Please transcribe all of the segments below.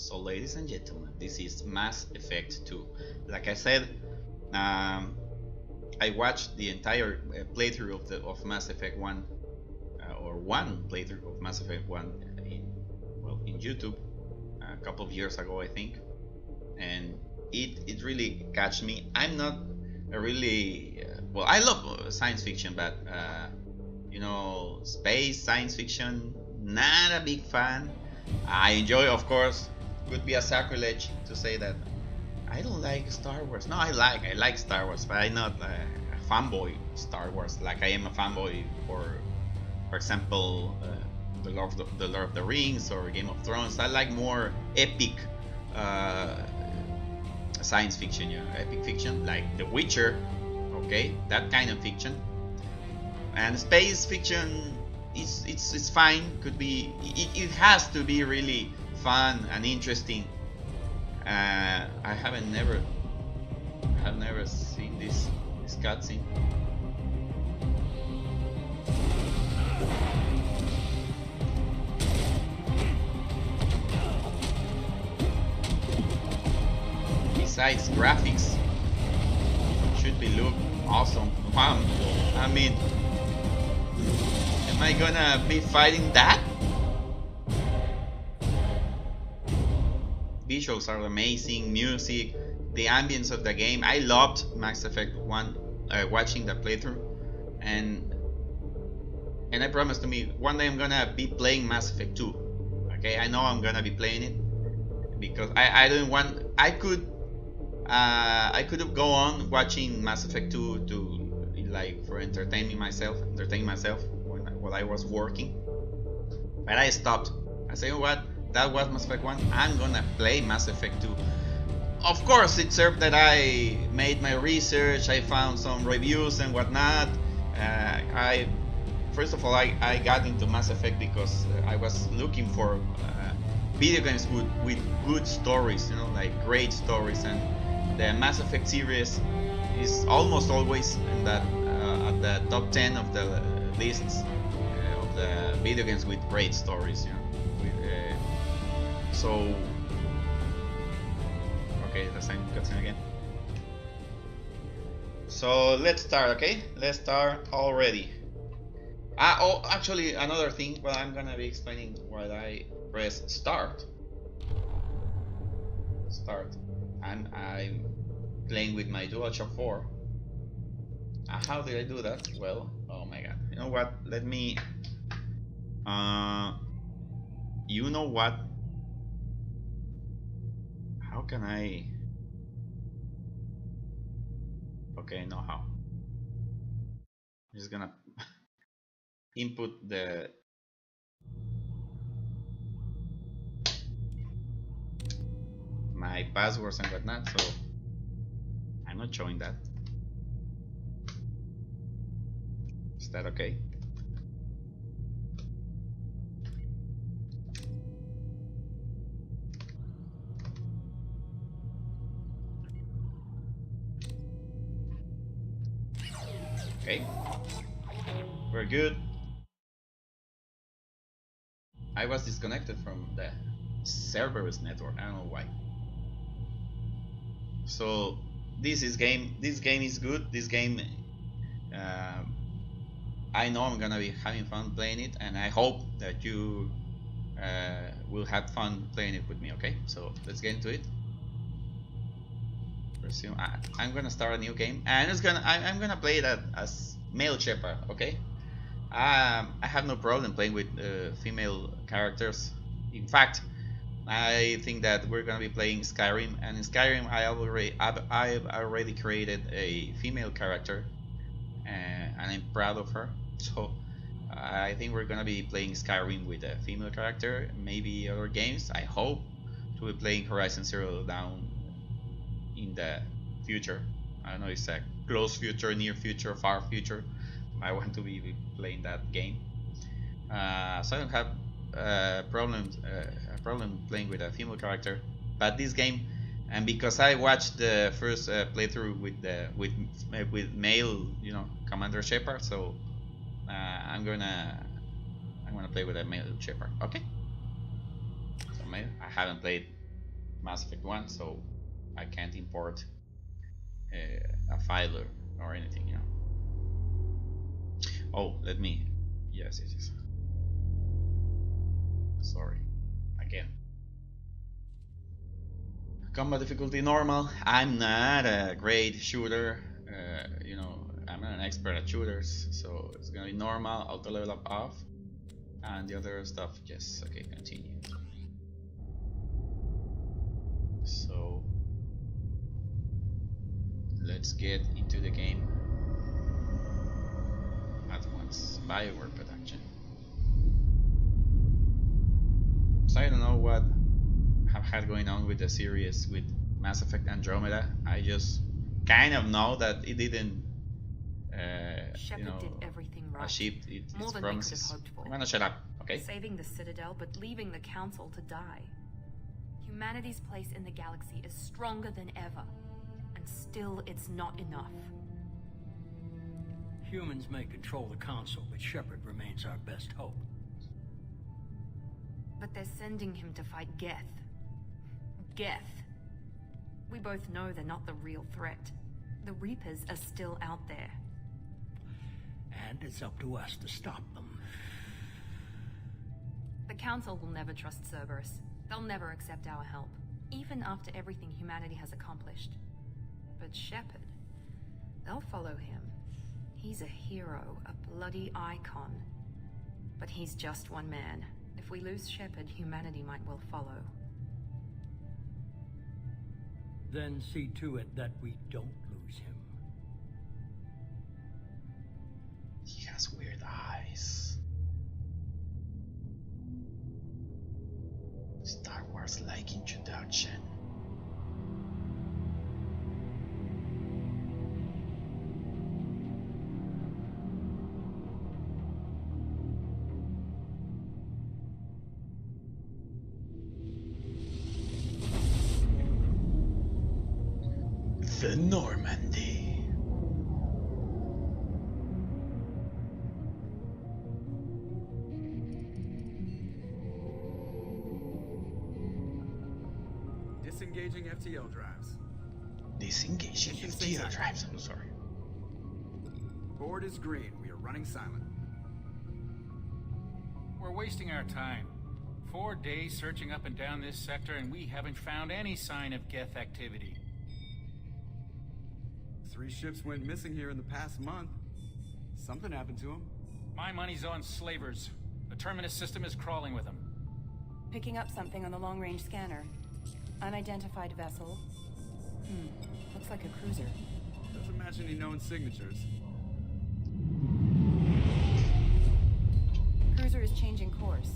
So ladies and gentlemen, this is Mass Effect 2. Like I said, I watched the entire playthrough of Mass Effect 1, or one playthrough of Mass Effect 1 in YouTube a couple of years ago, I think, and it really catched me. I'm not a really well, I love science fiction, but you know, space science fiction, not a big fan. I enjoy, of course. Would be a sacrilege to say that I don't like Star Wars. No, I like Star Wars, but I'm not a fanboy Star Wars like I am a fanboy for example, the Lord of the Rings or Game of Thrones. I like more epic science fiction, epic fiction like The Witcher. Okay, that kind of fiction. And space fiction, it's fine. Could be, it has to be really fun and interesting. I have never seen this cutscene. Besides graphics, should be look awesome. Wow, I mean, am I gonna be fighting that? Visuals are amazing, music, the ambience of the game. I loved Mass Effect 1, watching the playthrough, and I promised to me one day I'm gonna be playing Mass Effect 2. Okay, I know I'm gonna be playing it because I don't want. I could have go on watching Mass Effect 2 to like for entertaining myself while I was working, but I stopped. I say, you know what? That was Mass Effect 1. I'm gonna play Mass Effect 2. Of course, it served that I made my research. I found some reviews and whatnot. First of all, I got into Mass Effect because I was looking for video games with good stories, you know, like great stories, and the Mass Effect series is almost always in that at the top 10 of the lists of the video games with great stories, you know. So, okay, the same cutscene again. So let's start, okay? Let's start already. Oh, actually, another thing. Well, I'm gonna be explaining while I press start. Start. I'm playing with my DualShock 4. How did I do that? Well, oh my god. You know what? Let me. You know what? How can I? Okay, I know how. I'm just gonna input my passwords and whatnot, so I'm not showing that. Is that okay? Okay, we're good. I was disconnected from the Cerberus network. I don't know why. So this game is good. This game, I know I'm gonna be having fun playing it, and I hope that you will have fun playing it with me. Okay, so let's get into it. Resume. I'm gonna start a new game, and I'm gonna play it as male Shepard. Okay. I have no problem playing with female characters. In fact, I think that we're gonna be playing Skyrim, and in Skyrim I've already created a female character, and I'm proud of her. So I think we're gonna be playing Skyrim with a female character. Maybe other games. I hope to be playing Horizon Zero Dawn in the future. I don't know if it's a close future, near future, far future. I want to be playing that game, so I don't have a problem playing with a female character. But this game, and because I watched the first playthrough with male, you know, Commander Shepard, so I'm gonna play with a male Shepard. Okay. So I haven't played Mass Effect 1, so I can't import a file or anything, you know. Oh, let me. Yes. Sorry. Again. Combat difficulty normal. I'm not a great shooter. You know, I'm not an expert at shooters, so it's gonna be normal. Auto level up off, and the other stuff, yes. Okay, continue. So let's get into the game at once. BioWare production. So I don't know what have had going on with the series with Mass Effect Andromeda. I just kind of know that it didn't, you know, did everything right. achieve its More than promises. we could have hoped for. I'm gonna shut up, okay? Saving the Citadel, but leaving the Council to die. Humanity's place in the galaxy is stronger than ever, and still it's not enough. Humans may control the Council, but Shepard remains our best hope. But they're sending him to fight Geth. Geth. We both know they're not the real threat. The Reapers are still out there. And it's up to us to stop them. The Council will never trust Cerberus. They'll never accept our help, even after everything humanity has accomplished. But Shepard, they'll follow him. He's a hero, a bloody icon. But he's just one man. If we lose Shepard, humanity might well follow. Then see to it that we don't lose him. He has weird eyes. Star Wars-like introduction. The Normandy. Disengaging FTL drives. Disengaging FTL drives. I'm sorry. Board is green. We are running silent. We're wasting our time. 4 days searching up and down this sector, and we haven't found any sign of Geth activity. 3 ships went missing here in the past month. Something happened to them. My money's on slavers. The Terminus system is crawling with them. Picking up something on the long-range scanner. Unidentified vessel. Looks like a cruiser. Doesn't match any known signatures. Cruiser is changing course.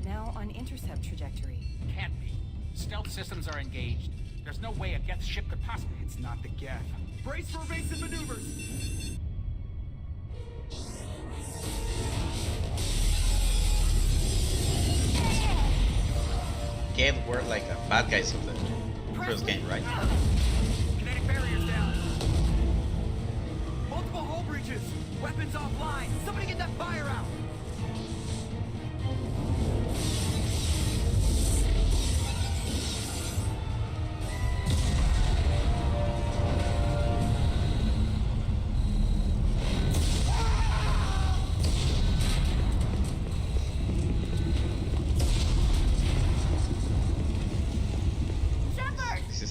Now on intercept trajectory. Can't be. Stealth systems are engaged. There's no way a Geth ship could possibly... It's not the Geth. Brace for evasive maneuvers! Geth were like a bad guys of the first game, right? Kinetic barriers down. Multiple hull breaches. Weapons offline. Somebody get that fire out.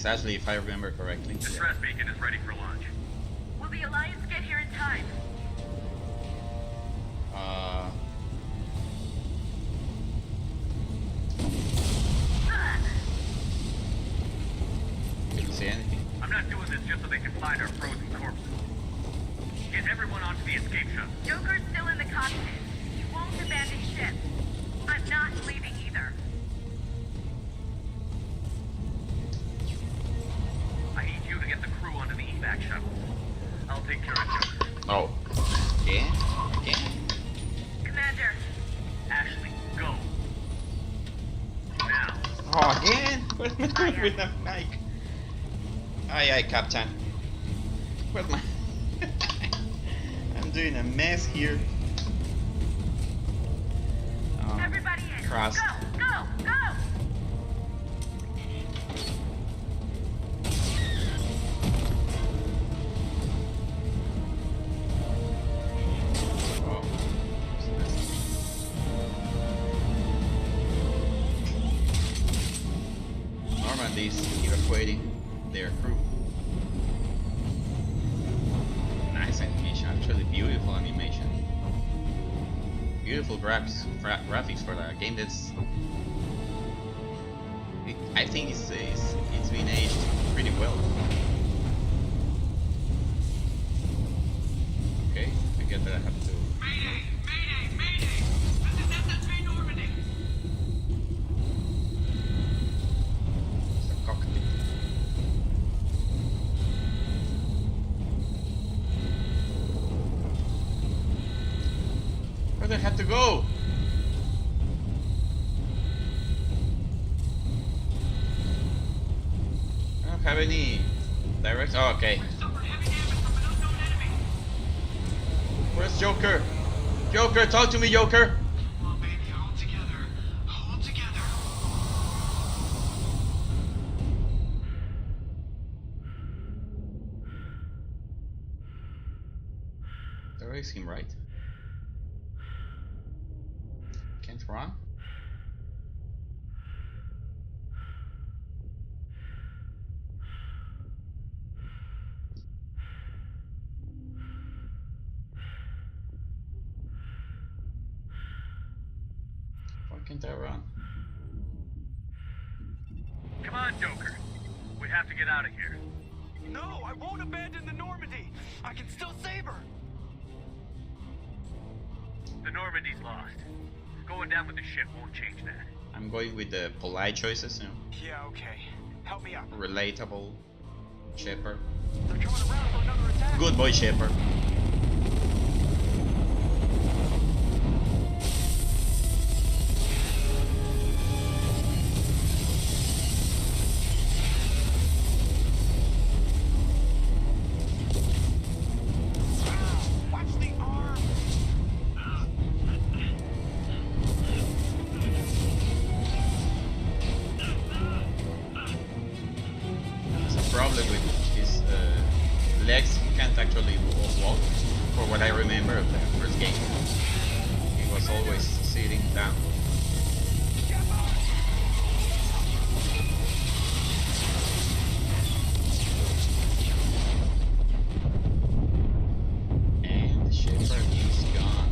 Actually, if I remember correctly. Distress beacon is ready for launch. Will the Alliance get here in time? Didn't see anything. I'm not doing this just so they can find our frozen corpses. Get everyone onto the escape shuttle. Joker's still in the cockpit. He won't abandon ship. I'm not leaving either. I need you to get the crew onto the evac shuttle. I'll take care of Joker. Oh. Again? Again? Commander. Ashley, go. Now. Oh, again? What am I doing with the mic? Aye, aye, Captain. Where's my... I'm doing a mess here. Everybody in. Cross. Go, go, go! one of these evacuating their crew. Nice animation, actually beautiful animation. Beautiful graphics for a game that's... I think it's been aged pretty well. Okay, I get that I have to... Mayday! Mayday! Mayday! This is SS3 Normandy! It's a cockpit. Where do I have to go? I don't have any direct... Oh, okay. Suffered heavy damage from an unknown enemy. Where's Joker? Joker, talk to me, Joker! Come on, baby, hold together. Hold together. There is him, right? Can't run? Why can't I run? Come on, Joker. We have to get out of here. No, I won't abandon the Normandy. I can still save her. The Normandy's lost. Going down with the ship won't change that. I'm going with the polite choices, you know, Yeah, okay. Help me out. relatable Shepard. They're coming around for another attack. Good boy, Shepard. Watch the arm. There's a problem with his legs. He can't actually walk, for what I remember of the first game. He was always sitting down. And Shepard is gone.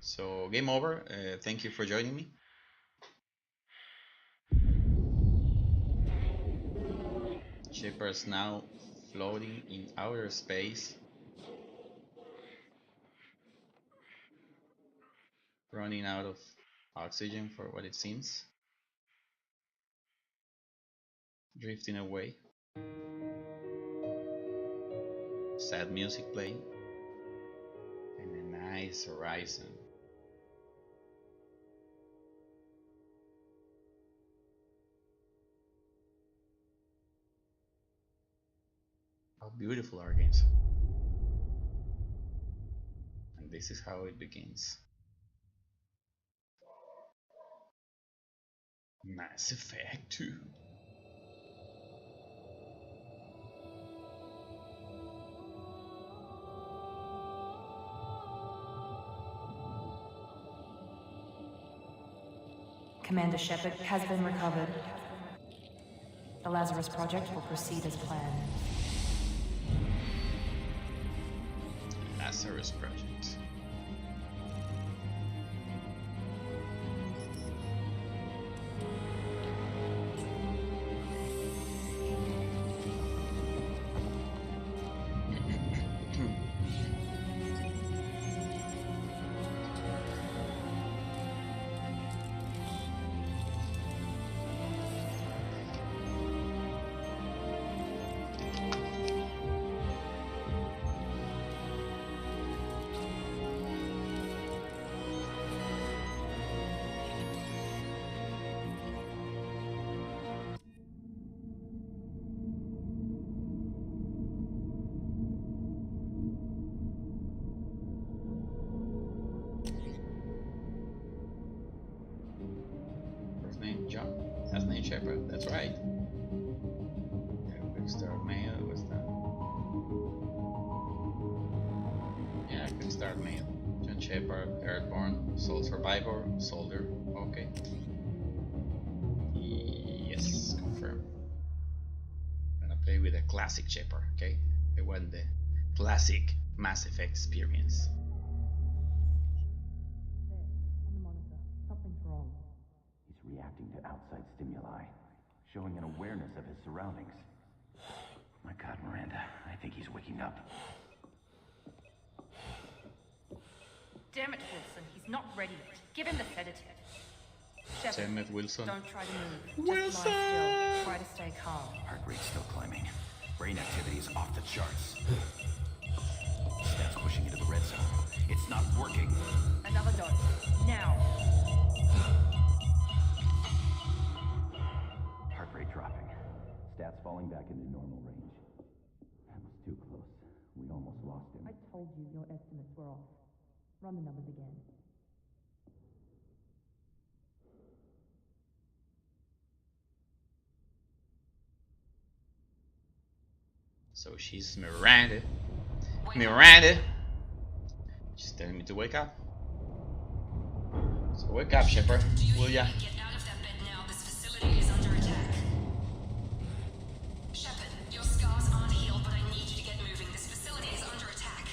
So game over. Thank you for joining me. Shepard's now floating in outer space, running out of oxygen for what it seems, drifting away. Sad music playing, and a nice horizon. How beautiful are games. And this is how it begins. Mass Effect 2. Commander Shepard has been recovered. The Lazarus Project will proceed as planned. Lazarus Project. First name John, last name Shepard, that's right. Yeah, quick start mail, what's that? Start mail. John Shepard, Earthborn, Soul Survivor, Soldier. Okay. Yes, confirm. Gonna play with a classic Shepard, okay? I want the classic Mass Effect experience. On the monitor. Something's wrong. He's reacting to outside stimuli, showing an awareness of his surroundings. My God, Miranda, I think he's waking up. Damn it, Wilson. He's not ready yet. Give him the sedative. Shepard, Damn it, Wilson. don't try to move. Just lie still. Try to stay calm. Heart rate's still climbing. Brain activity is off the charts. Stats pushing into the red zone. It's not working. Another dose. Now. Heart rate dropping. Stats falling back into normal range. That was too close. We almost lost him. I told you your estimates were off. Run the numbers again. So she's Miranda. Miranda! She's telling me to wake up. So wake up, Shepard. Will ya? Get out of that bed now. This facility is under attack. Shepard, your scars aren't healed, but I need you to get moving. This facility is under attack.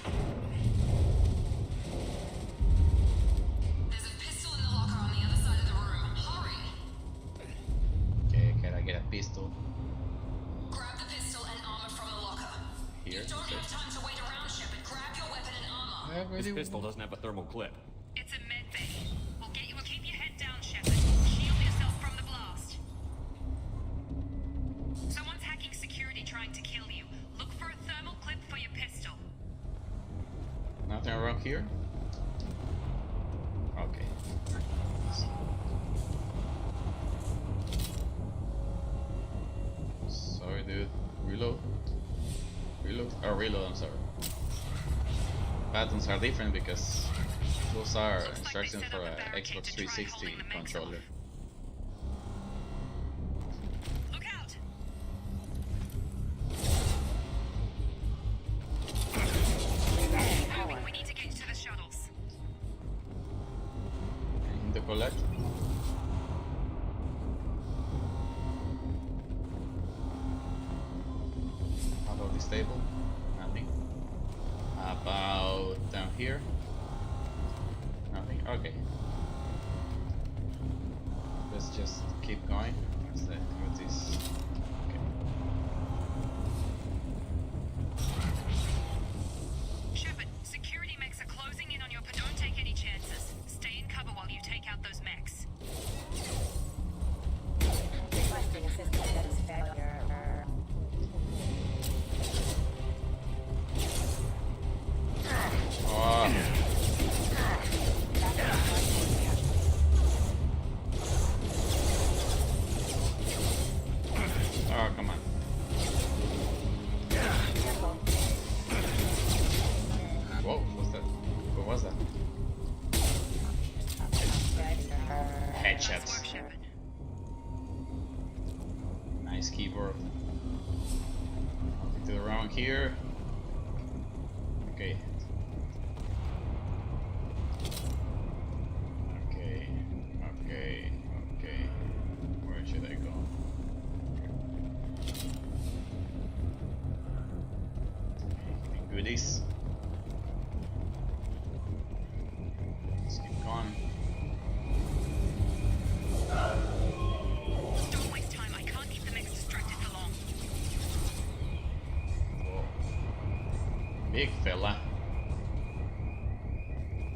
There's a pistol in the locker on the other side of the room. Hurry! Okay, can I get a pistol? Grab the pistol and armor from the locker. Here. You don't have time to wait around, Shepard. Grab your weapon and armor. This pistol doesn't have a thermal clip. It's a med bay. We'll get you. We'll keep your head down, Shepard. Shield yourself from the blast. Someone's hacking security trying to kill you. Look for a thermal clip for your pistol. Nothing wrong here? Okay. Sorry, dude. Reload. Reload. Oh, reload, I'm sorry. Buttons are different because those are instructions for an Xbox 360 controller. Look out! Moving. We need to get to the shuttles. Anything to collect? How about this table? Nothing. How about down here? Nothing. Okay. Let's just keep going. What's that? What's this? Okay. Shepard, security mechs are closing in on you, but don't take any chances. Stay in cover while you take out those mechs. Requesting assistance that is failure. Oh. Oh, come on. Whoa, what's that? What was that? Nice Headshots. work, Shepard. Nice keyboard. Nothing to the wrong here. Okay. Okay. Where should I go? Any goodies? Let's keep going. Don't waste time. I can't keep the mechs distracted for long. Whoa. Big fella.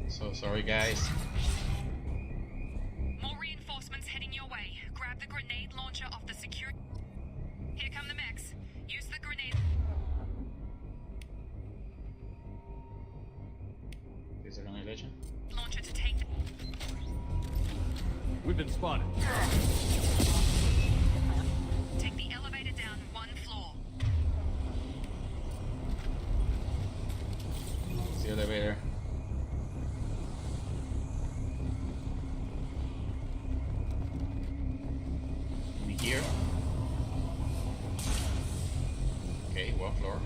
So sorry, guys. More reinforcements heading your way. Grab the grenade launcher off the security. Here come the mechs. Use the grenade. Is there an illusion? Launcher to take the... We've been spotted. Take the elevator down one floor. It's the elevator. Any here? Okay, one floor.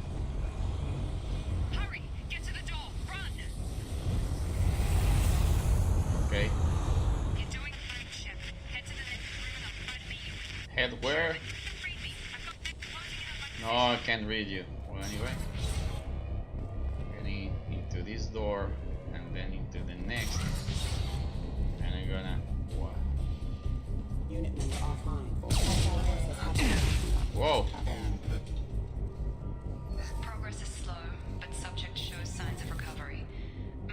Hurry! Get to the door! Run! get where? No, I can't read you. Well, anyway. Getting into this door and then into the next. And I'm gonna. What? Unit member offline. Whoa. Progress is slow, but subject shows signs of recovery.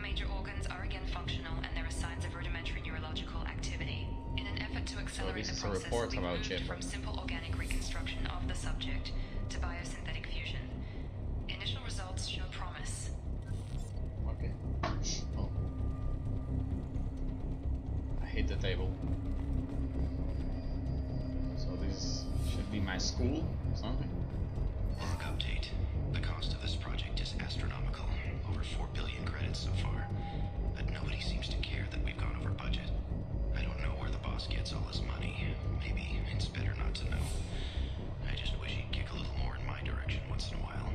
Major organs are again functional, and there are signs of rudimentary neurological activity. In an effort to accelerate this the is a process, report we've about moved Chip. from simple organic reconstruction of the subject to biosynthetic fusion. Initial results show promise. Okay. Oh. I hit the table. So this should be my school or something. Log update. The cost of this project is astronomical. Over 4 billion credits so far. But nobody seems to care that we've gone over budget. I don't know where the boss gets all his money. Maybe it's better not to know. I just wish he'd kick a little more in my direction once in a while.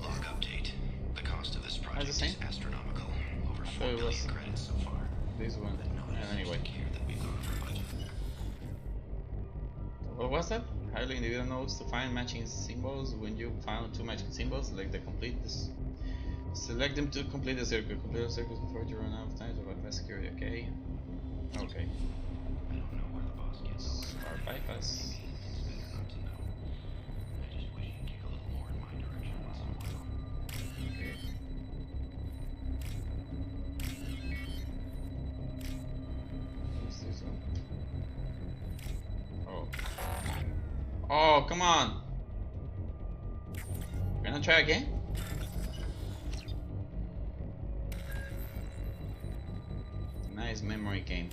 Log update. The cost of this project is astronomical. Over 4 billion credits so far. This one. But nobody Anyway. seems to care that we've gone over budget. What was that? Highly individual nodes to find matching symbols. When you found two matching symbols, select the complete this. Select them to complete the circle. Complete the circle before you run out of time to bypass security. Okay. Okay. I don't know where the boss gets all his Start bypass. It's better not to know. I just wish he'd kick a little more in my direction once in a while. Okay. What's this one? Oh. Oh, come on! We're gonna try again? Nice memory game.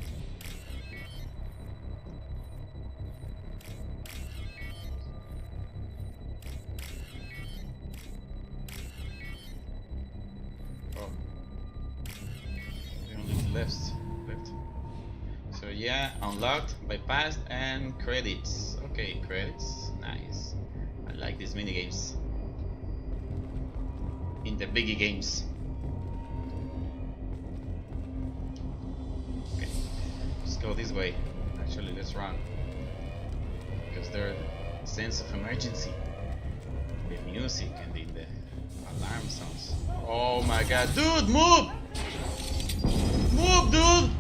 Oh. We only left. So yeah, unlocked, bypassed, and credits. Okay, credits. Nice. I like these mini games. In the biggie games. Okay, let's go this way. Actually, let's run. Because there's a sense of emergency. The music and the alarm sounds. Oh my god, dude, move! Move, dude!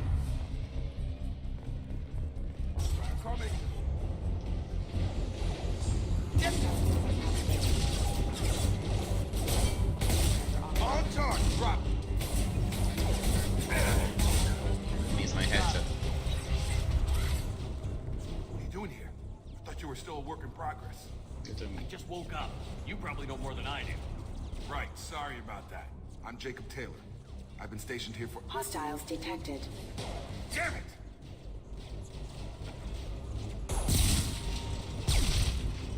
On charge, drop. Needs my headset. What are you doing here? I thought you were still a work in progress. Good to me. Just woke up. You probably know more than I do. Right, sorry about that. I'm Jacob Taylor. I've been stationed here for... Hostiles detected. Damn it!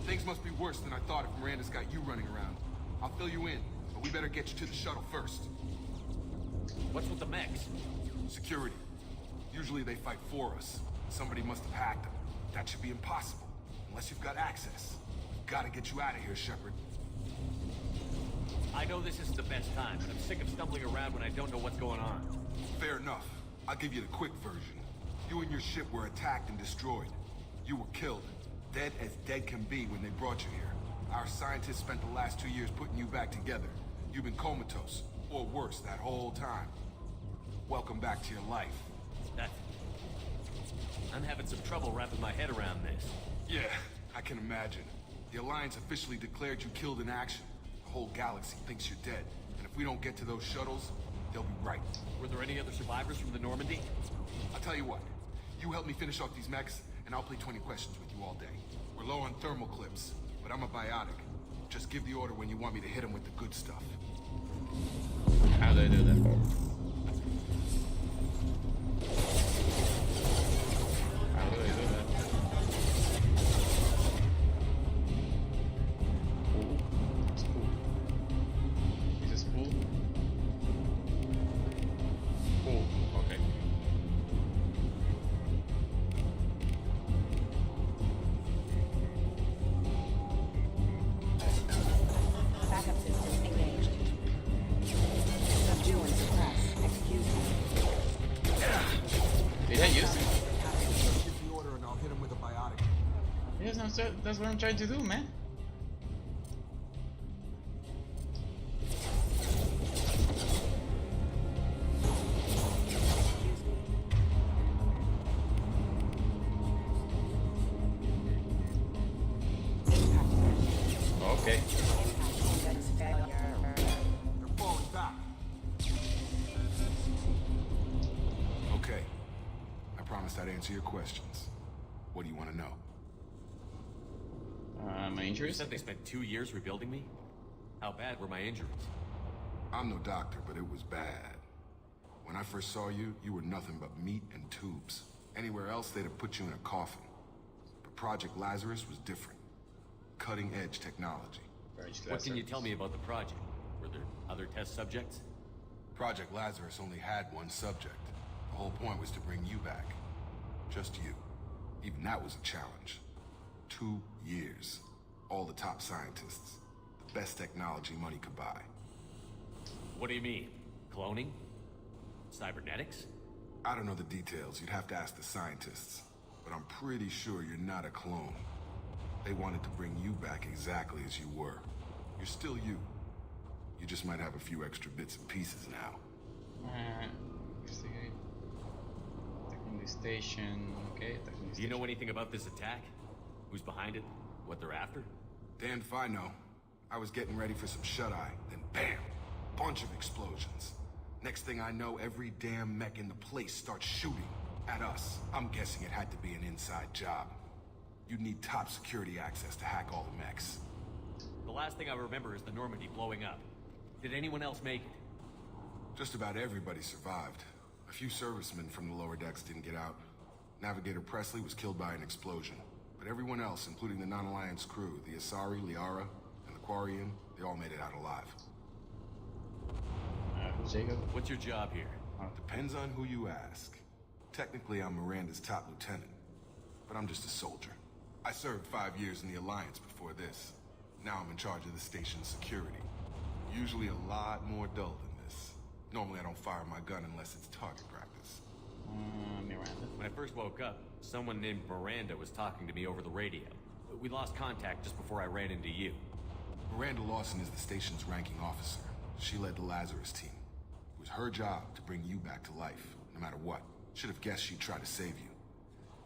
Things must be worse than I thought if Miranda's got you running around. I'll fill you in, but we better get you to the shuttle first. What's with the mechs? Security. Usually they fight for us. Somebody must have hacked them. That should be impossible, unless you've got access. Gotta get you out of here, Shepard. I know this isn't the best time, but I'm sick of stumbling around when I don't know what's going on. Fair enough. I'll give you the quick version. You and your ship were attacked and destroyed. You were killed. Dead as dead can be when they brought you here. Our scientists spent the last 2 years putting you back together. You've been comatose, or worse, that whole time. Welcome back to your life. I'm having some trouble wrapping my head around this. Yeah, I can imagine. The Alliance officially declared you killed in action. The whole galaxy thinks you're dead. And if we don't get to those shuttles, they'll be right. Were there any other survivors from the Normandy? I'll tell you what. You help me finish off these mechs, and I'll play 20 questions with you all day. We're low on thermal clips, but I'm a biotic. Just give the order when you want me to hit them with the good stuff. How do I do that? How do I do that? Pull. It's pull. Is this pull? Pull. Okay. Backup systems engaged. Subdue and suppress. Excuse me. Did I use it? That's what I'm trying to do, man. Okay. They're falling back. Okay. I promised I'd answer your questions. What do you want to know? My You injuries? said they spent 2 years rebuilding me? How bad were my injuries? I'm no doctor, but it was bad. When I first saw you, you were nothing but meat and tubes. Anywhere else, they'd have put you in a coffin. But Project Lazarus was different. Cutting-edge technology. What can you tell me about the project? Were there other test subjects? Project Lazarus only had one subject. The whole point was to bring you back. Just you. Even that was a challenge. 2 years. All the top scientists. The best technology money could buy. What do you mean? Cloning? Cybernetics? I don't know the details. You'd have to ask the scientists. But I'm pretty sure you're not a clone. They wanted to bring you back exactly as you were. You're still you. You just might have a few extra bits and pieces now. Investigate. Attacking the station. Okay, attacking the Do you station. know anything about this attack? Who's behind it? What they're after? Damned if I know. I was getting ready for some shut-eye, then bam! Bunch of explosions. Next thing I know, every damn mech in the place starts shooting at us. I'm guessing it had to be an inside job. You'd need top security access to hack all the mechs. The last thing I remember is the Normandy blowing up. Did anyone else make it? Just about everybody survived. A few servicemen from the lower decks didn't get out. Navigator Presley was killed by an explosion. But everyone else, including the non-Alliance crew, the Asari, Liara, and the Quarian, they all made it out alive. Jacob? What's your job here? Depends on who you ask. Technically, I'm Miranda's top lieutenant. But I'm just a soldier. I served 5 years in the Alliance before this. Now I'm in charge of the station's security. Usually a lot more dull than this. Normally I don't fire my gun unless it's target practice. Miranda. When I first woke up, someone named Miranda was talking to me over the radio. We lost contact just before I ran into you. Miranda Lawson is the station's ranking officer. She led the Lazarus team. It was her job to bring you back to life, no matter what. Should have guessed she'd try to save you.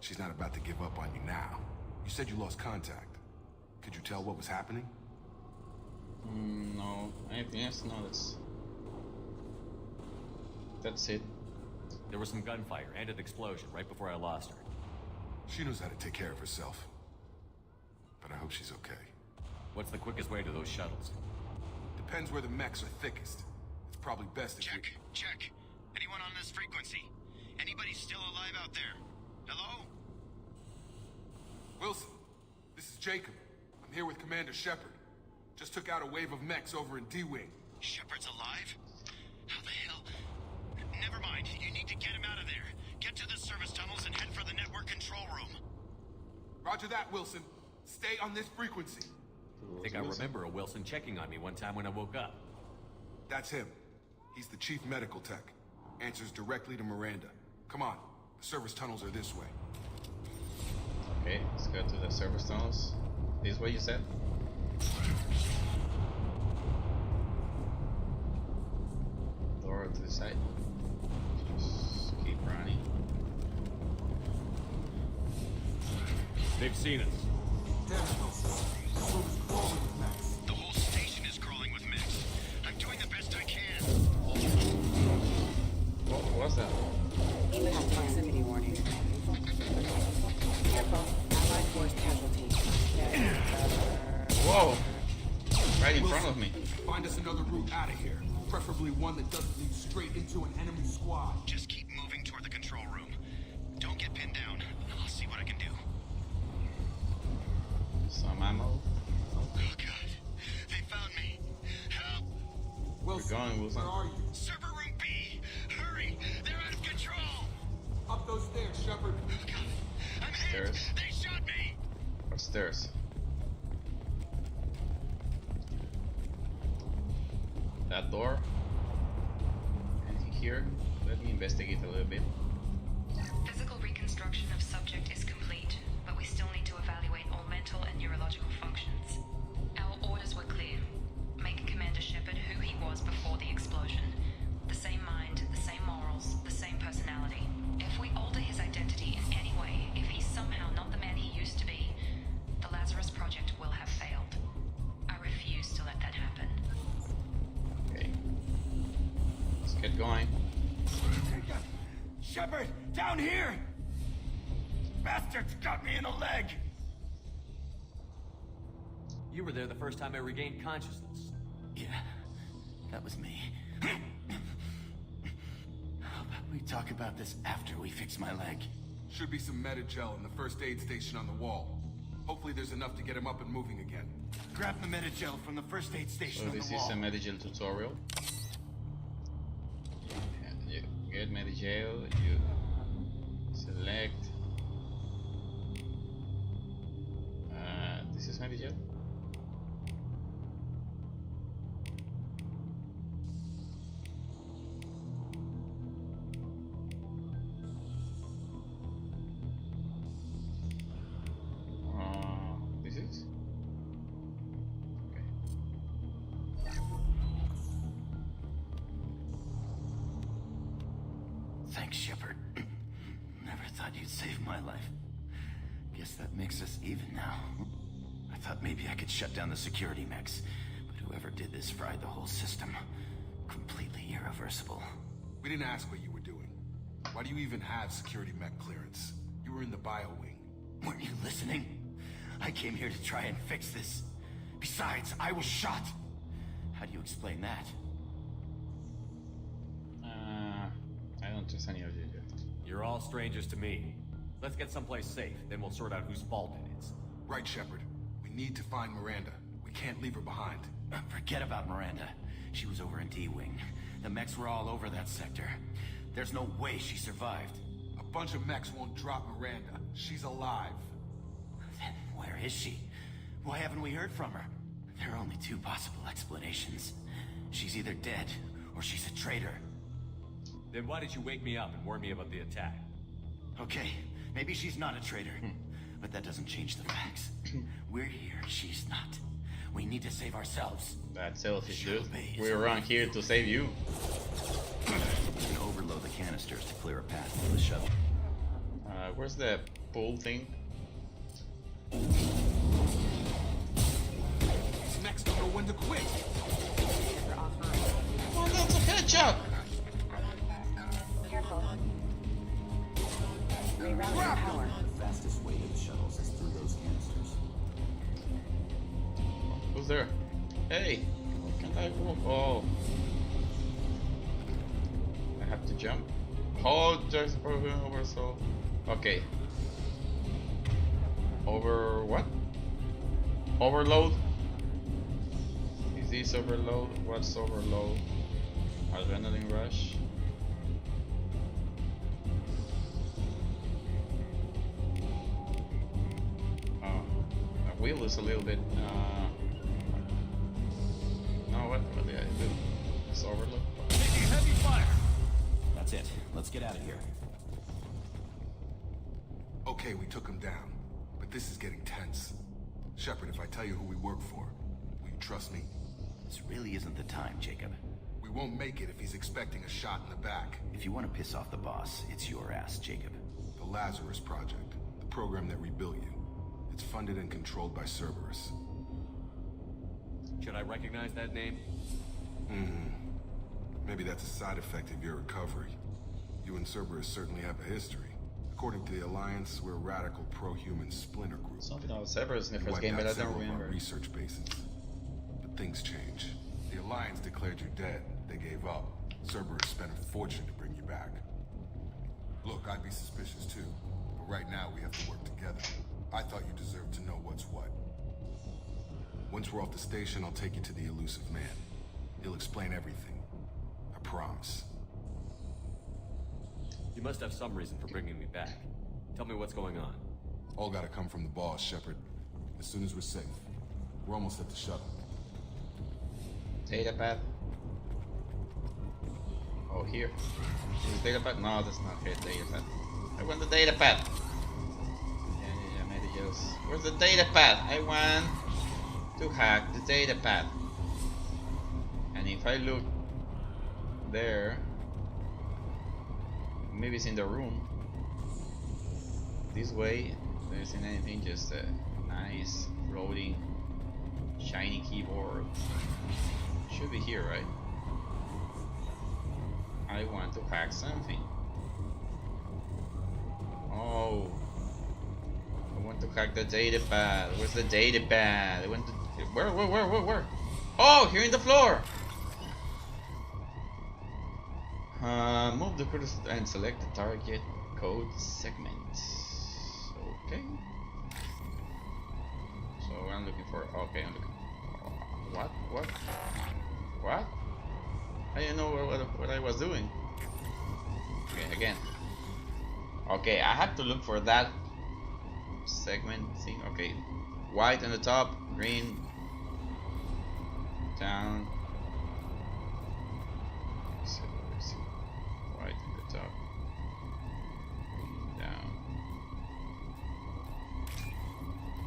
She's not about to give up on you now. You said you lost contact. Could you tell what was happening? No. Anything else? No, that's it. There was some gunfire and an explosion right before I lost her. She knows how to take care of herself. But I hope she's okay. What's the quickest way to those shuttles? Depends where the mechs are thickest. It's probably best if Check, check. Anyone on this frequency? Anybody still alive out there? Hello? Wilson, this is Jacob. I'm here with Commander Shepard. Just took out a wave of mechs over in D-Wing. Shepard's alive? How the hell? Never mind. You need to get him out of there. Get to the service tunnels and head for the network control room. Roger that, Wilson. Stay on this frequency. I think I remember a Wilson checking on me one time when I woke up. That's him. He's the chief medical tech. Answers directly to Miranda. Come on. The service tunnels are this way. Okay, let's go to the service tunnels. This way you said? Door to the side. Just keep running. They've seen us. The whole station is crawling with mechs. I'm doing the best I can. What was that? Proximity warning. Careful. Allied force casualty. Whoa! Right in front of me. Find us another route out of here. Preferably one that doesn't lead straight into an enemy squad. Just keep moving toward the control room. Don't get pinned down. I'll see what I can do. Some ammo. Oh god. They found me. Help! Wilson, We're going, Wilson. where are you? Server room B! Hurry! They're out of control! Up those stairs, Shepard. Oh god. I'm hit! Stairs. They shot me! Upstairs. That door. Anything here? Let me investigate a little bit. Physical reconstruction of subject is complete, but we we still need to evaluate all mental and neurological functions. Our orders were clear. Make Commander Shepard who he was before the explosion. The same mind, the same morals, the same personality. If we alter his identity in any way, if he's somehow not the man he used to be, the Lazarus Project will have failed. I refuse to let that happen. Okay. Let's get going. Shepard, down here! Bastards got me in the leg! You were there the first time I regained consciousness. Yeah, that was me. How about we talk about this after we fix my leg? Should be some Metagel in the first aid station on the wall. Hopefully there's enough to get him up and moving again. Grab the Metagel from the first aid station So on this the is wall. a Metagel tutorial. And you get Metagel, you select. This is Metagel. This is? Okay. Thanks, Shepard. Never thought you'd save my life. Guess that makes us even now. I thought maybe I could shut down the security mechs, but whoever did this fried the whole system. Completely irreversible. We didn't ask what you were doing. Why do you even have security mech clearance? You were in the bio wing. Weren't you listening? I came here to try and fix this. Besides, I was shot. How do you explain that? I don't trust any of you. You're all strangers to me. Let's get someplace safe, then we'll sort out whose fault it is. Right, Shepard. We need to find Miranda. We can't leave her behind. Forget about Miranda. She was over in D-Wing. The mechs were all over that sector. There's no way she survived. A bunch of mechs won't drop Miranda. She's alive. Then where is she? Why haven't we heard from her? There are only two possible explanations. She's either dead, or she's a traitor. Then why did you wake me up and warn me about the attack? Okay, maybe she's not a traitor. But that doesn't change the facts. We're here, she's not. We need to save ourselves. That's selfish, dude. Obey We're around here to save you. We can overload the canisters to clear a path for the shuttle. Where's the pool thing? These mechs don't know when to quit. Oh, that's a headshot! Careful. Rerouting power. The fastest way to the shuttles is through those canisters. Who's there? Hey! Can I walk? Oh. I have to jump. Hold just over so. Okay. Over what? Overload? Is this overload? What's overload? Adrenaline rush? Oh, the wheel is a little bit. No, what did I do? It's overload. Taking heavy fire. That's it. Let's get out of here. Okay, we took him down. But this is getting tense. Shepard, if I tell you who we work for, will you trust me? This really isn't the time, Jacob. We won't make it if he's expecting a shot in the back. If you want to piss off the boss, it's your ass, Jacob. The Lazarus Project, the program that rebuilt you. It's funded and controlled by Cerberus. Should I recognize that name? Maybe that's a side effect of your recovery. You and Cerberus certainly have a history. According to the Alliance, we're a radical pro-human splinter group. Something about Cerberus in the We first wiped game, out but I don't several of our remember. research bases. But things change. The Alliance declared you dead. They gave up. Cerberus spent a fortune to bring you back. Look, I'd be suspicious too. But right now we have to work together. I thought you deserved to know what's what. Once we're off the station, I'll take you to the elusive man. He'll explain everything. I promise. You must have some reason for bringing me back. Tell me what's going on. All gotta come from the boss, Shepard. As soon as we're safe. We're almost at the shuttle. Data pad. Oh, here. Is this data pad? No, that's not it. Data pad. I want the data pad. Yeah, made it. just... Where's the data pad? I want to hack the data pad. And if I look there, maybe it's in the room. This way, there isn't anything, just a nice floating shiny keyboard. Should be here, right? I want to hack something. Oh, I want to hack the data pad. Where's the data pad? I want to... Where? Oh, here in the floor. Move the cursor and select the target code segment. Okay. So I'm looking for... Okay, I'm looking... What? I didn't know what I was doing. Okay, again. Okay, I have to look for that segment thing. Okay, white on the top, green down. So let's see. White on the top, green down.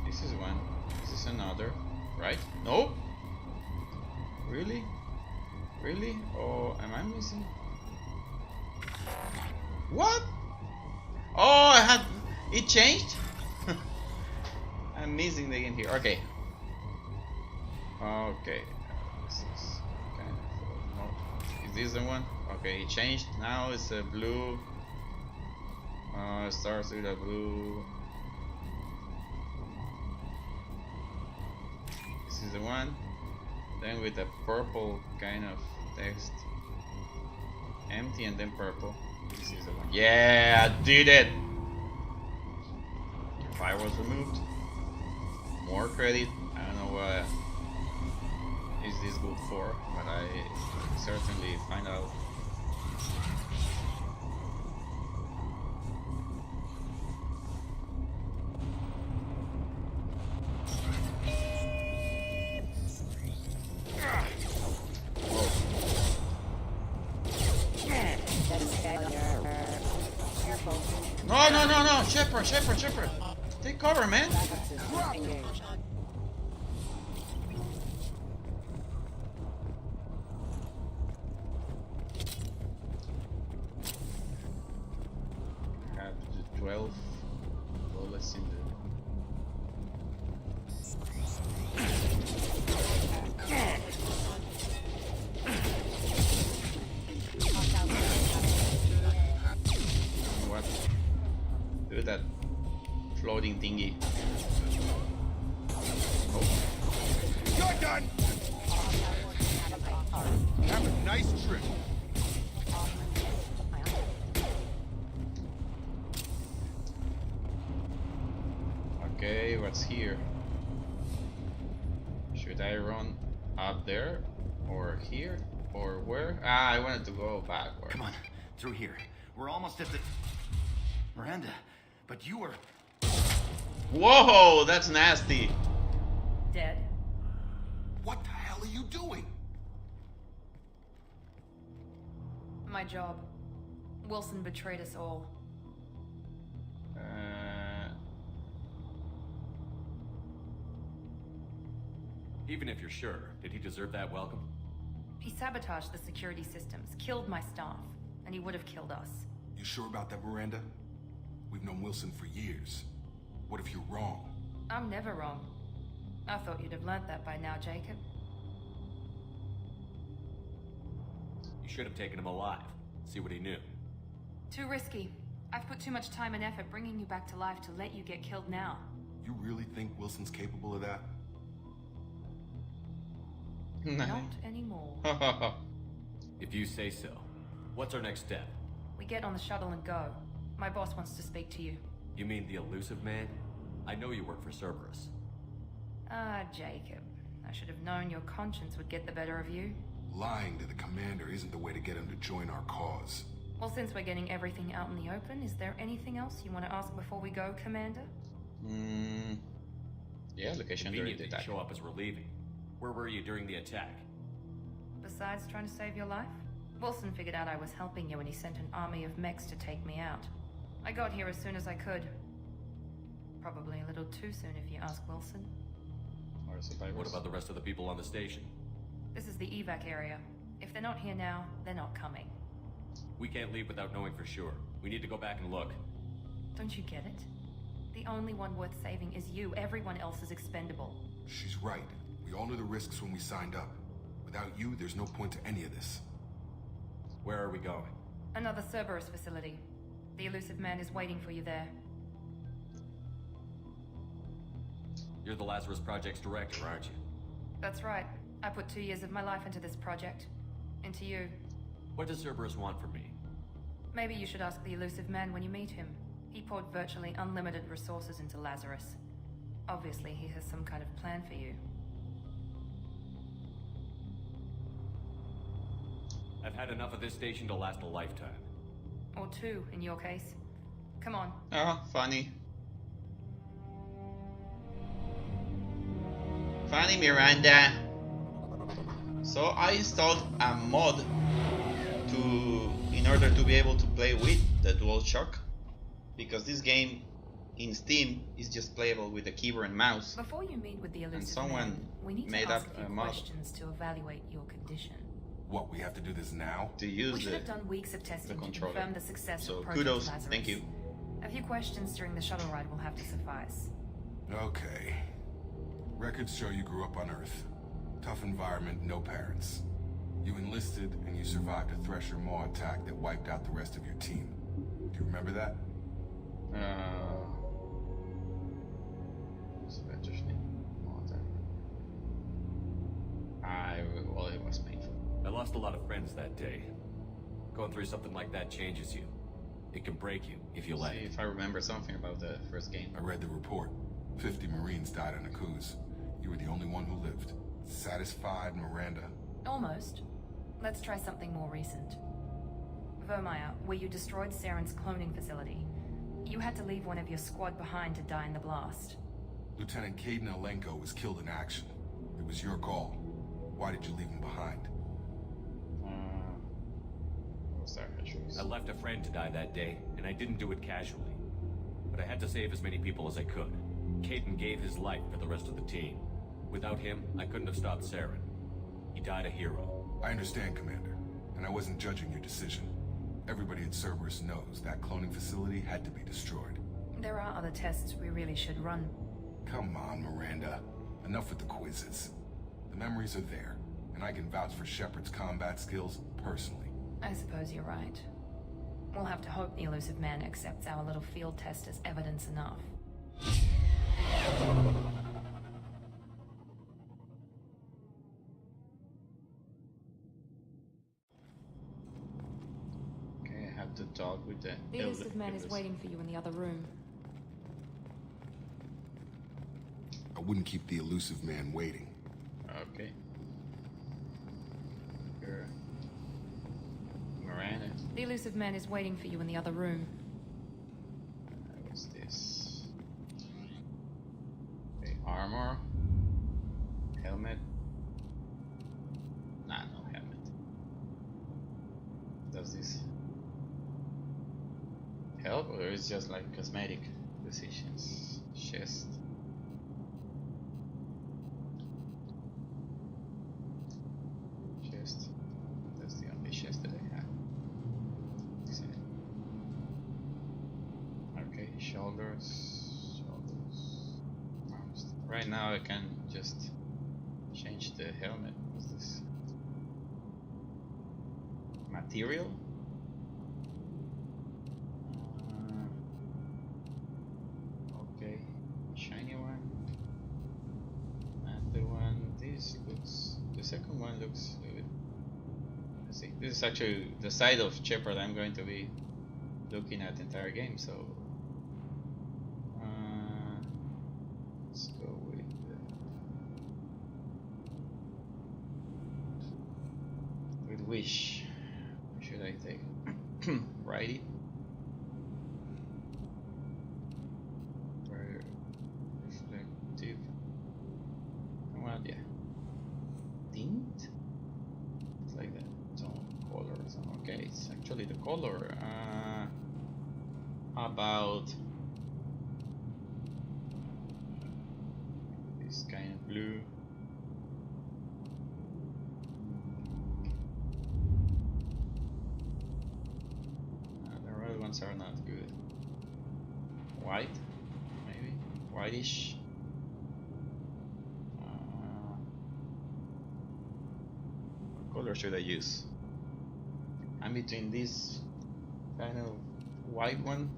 This is one. This is another. Right? Nope. Really? Really? Oh, am I missing? What? Oh, I had it changed. I'm missing the game here. Okay. Okay. This is kind of no. Is this the one? Okay, it changed. Now it's a blue. It starts with a blue. This is the one. Then with a purple kind of text. Empty and then purple. This is the one. Yeah, I did it! Fire was removed. More credit. I don't know what is this good for, but I certainly find out. No, Shepard. Take cover, man. Have the 12 bullets in the... What? Do that floating thingy. Oh. You're done! Have a nice trip. Okay, what's here? Should I run up there? Or here? Or where? Ah, I wanted to go backward. Come on, through here. We're almost at the... Miranda, but you were... Whoa, that's nasty. Dead? What the hell are you doing? My job. Wilson betrayed us all. Even if you're sure, did he deserve that welcome? He sabotaged the security systems, killed my staff, and he would have killed us. You sure about that, Miranda? We've known Wilson for years. What if you're wrong? I'm never wrong. I thought you'd have learnt that by now, Jacob. You should have taken him alive. See what he knew. Too risky. I've put too much time and effort bringing you back to life to let you get killed now. You really think Wilson's capable of that? Not anymore. If you say so. What's our next step? We get on the shuttle and go. My boss wants to speak to you. You mean the elusive man? I know you work for Cerberus. Ah, Jacob. I should have known your conscience would get the better of you. Lying to the commander isn't the way to get him to join our cause. Well, since we're getting everything out in the open, is there anything else you want to ask before we go, Commander? Yeah, location during the attack. Show up as we're leaving. Where were you during the attack? Besides trying to save your life? Wilson figured out I was helping you and he sent an army of mechs to take me out. I got here as soon as I could. Probably a little too soon if you ask Wilson. Or survivors. What about the rest of the people on the station? This is the evac area. If they're not here now, they're not coming. We can't leave without knowing for sure. We need to go back and look. Don't you get it? The only one worth saving is you. Everyone else is expendable. She's right. We all knew the risks when we signed up. Without you, there's no point to any of this. Where are we going? Another Cerberus facility. The elusive man is waiting for you there. You're the Lazarus Project's director, aren't you? That's right. I put 2 years of my life into this project. Into you. What does Cerberus want from me? Maybe you should ask the elusive man when you meet him. He poured virtually unlimited resources into Lazarus. Obviously, he has some kind of plan for you. I've had enough of this station to last a lifetime. Or 2, in your case. Come on. Oh, funny. Funny, Miranda. So I installed a mod in order to be able to play with the DualShock, because this game in Steam is just playable with the keyboard and mouse. Before you meet with the elusive And someone man, we need made to ask up a a few mod questions to evaluate your condition. What, we have to do this now? to use We should the have done weeks of testing to controller. confirm the success So of Project kudos, Lazarus. thank you. A few questions during the shuttle ride will have to suffice. Okay. Records show you grew up on Earth. Tough environment, no parents. You enlisted and you survived a Thresher Maw attack that wiped out the rest of your team. Do you remember that? Well, it was painful. I lost a lot of friends that day. Going through something like that changes you. It can break you if you let See it. if I remember something about the first game. I read the report. 50 Marines died on a cruise. You were the only one who lived. Satisfied, Miranda? Almost. Let's try something more recent. Vermeer, where you destroyed Saren's cloning facility. You had to leave one of your squad behind to die in the blast. Lieutenant Caden Alenko was killed in action. It was your call. Why did you leave him behind? What was that? I left a friend to die that day, and I didn't do it casually. But I had to save as many people as I could. Caden gave his life for the rest of the team. Without him, I couldn't have stopped Saren. He died a hero. I understand, Commander, and I wasn't judging your decision. Everybody at Cerberus knows that cloning facility had to be destroyed. There are other tests we really should run. Come on, Miranda. Enough with the quizzes. The memories are there, and I can vouch for Shepard's combat skills personally. I suppose you're right. We'll have to hope the elusive man accepts our little field test as evidence enough. Okay, I have to talk with the The elusive man is waiting for you in the other room. I wouldn't keep the elusive man waiting. Okay. Here. Miranda. The elusive man is waiting for you in the other room. What's this? Okay, armor. Helmet. Nah, no helmet. Does this help, or is it just like cosmetic decisions? Chest. Chest. That's the only chest that I have. Okay, shoulders. Right now I can just change the helmet. What's this? Material? Okay, shiny one. And the one, the second one looks good. Let's see, this is actually the side of Shepard I'm going to be looking at the entire game, so let's go with Wish. What should I take? Righty. Reflective. Well, yeah. Tint. It's like that. Tone, color, or something. Okay, it's actually the color. How about blue. The red ones are not good. White, maybe whitish. What color should I use? I'm between this kind of white one,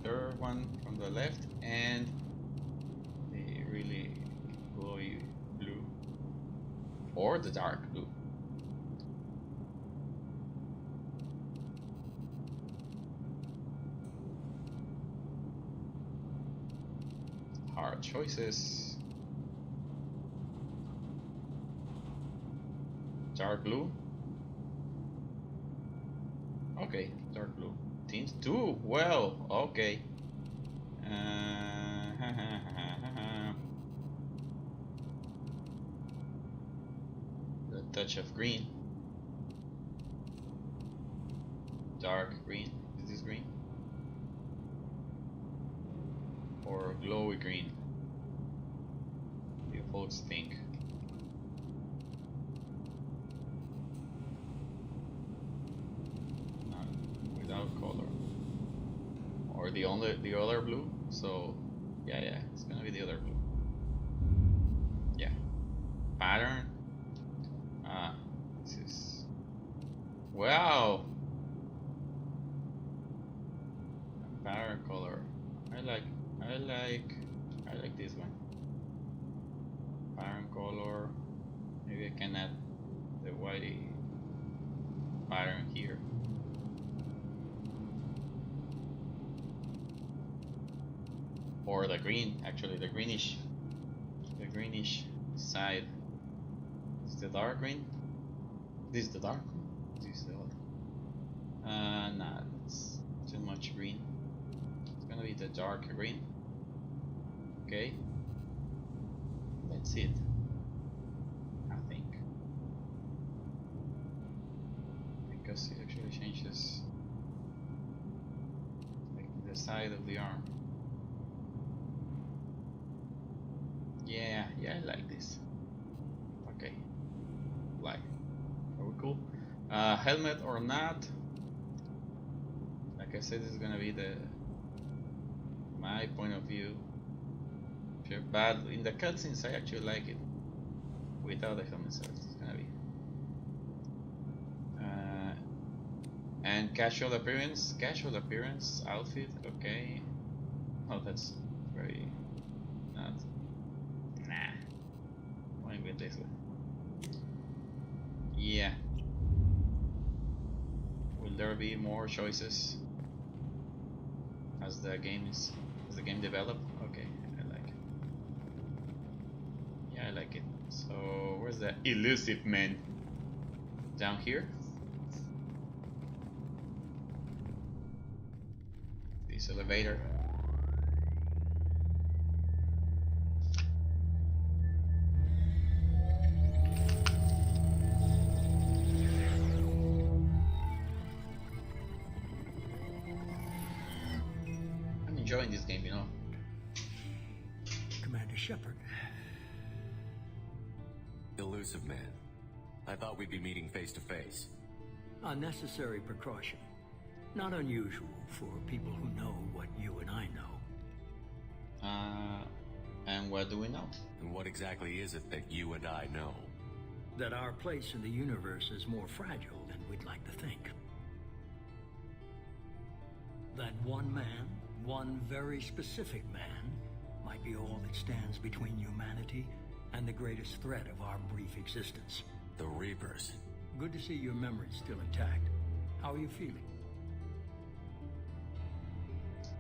third one from the left, and the really glowy blue, or the dark blue. Hard choices. Dark blue. Okay, dark blue. Teams 2. Well, okay. The touch of green. Dark green. Is this green? Or glowy green? What do you folks think? Without color, or the other blue. So yeah, it's gonna be the other blue. Yeah, pattern. This is wow. Pattern color. I like this one. Pattern color. Maybe I can add the whitey pattern here. Or the green, actually, the greenish side. Is the dark green? This is the dark green. This is the other. Nah, it's too much green. It's gonna be the dark green. Okay. That's it. I think. Because it actually changes like the side of the arm. Yeah, I like this. Okay, black. Are we cool? Helmet or not? Like I said, this is gonna be my point of view. But in the cutscenes, I actually like it without the helmet. So it's gonna be. And casual appearance outfit. Okay. Oh, that's very not. With this one. Yeah. Will there be more choices as the game develop? Okay, I like it. Yeah, I like it. So where's the elusive man? Down here. This elevator. Enjoying this game, you know. Commander Shepard. Elusive man. I thought we'd be meeting face to face. A necessary precaution. Not unusual for people who know what you and I know. And what do we know? And what exactly is it that you and I know? That our place in the universe is more fragile than we'd like to think. That one man, one very specific man, might be all that stands between humanity and the greatest threat of our brief existence. The Reapers. Good to see your memory's still intact. How are you feeling?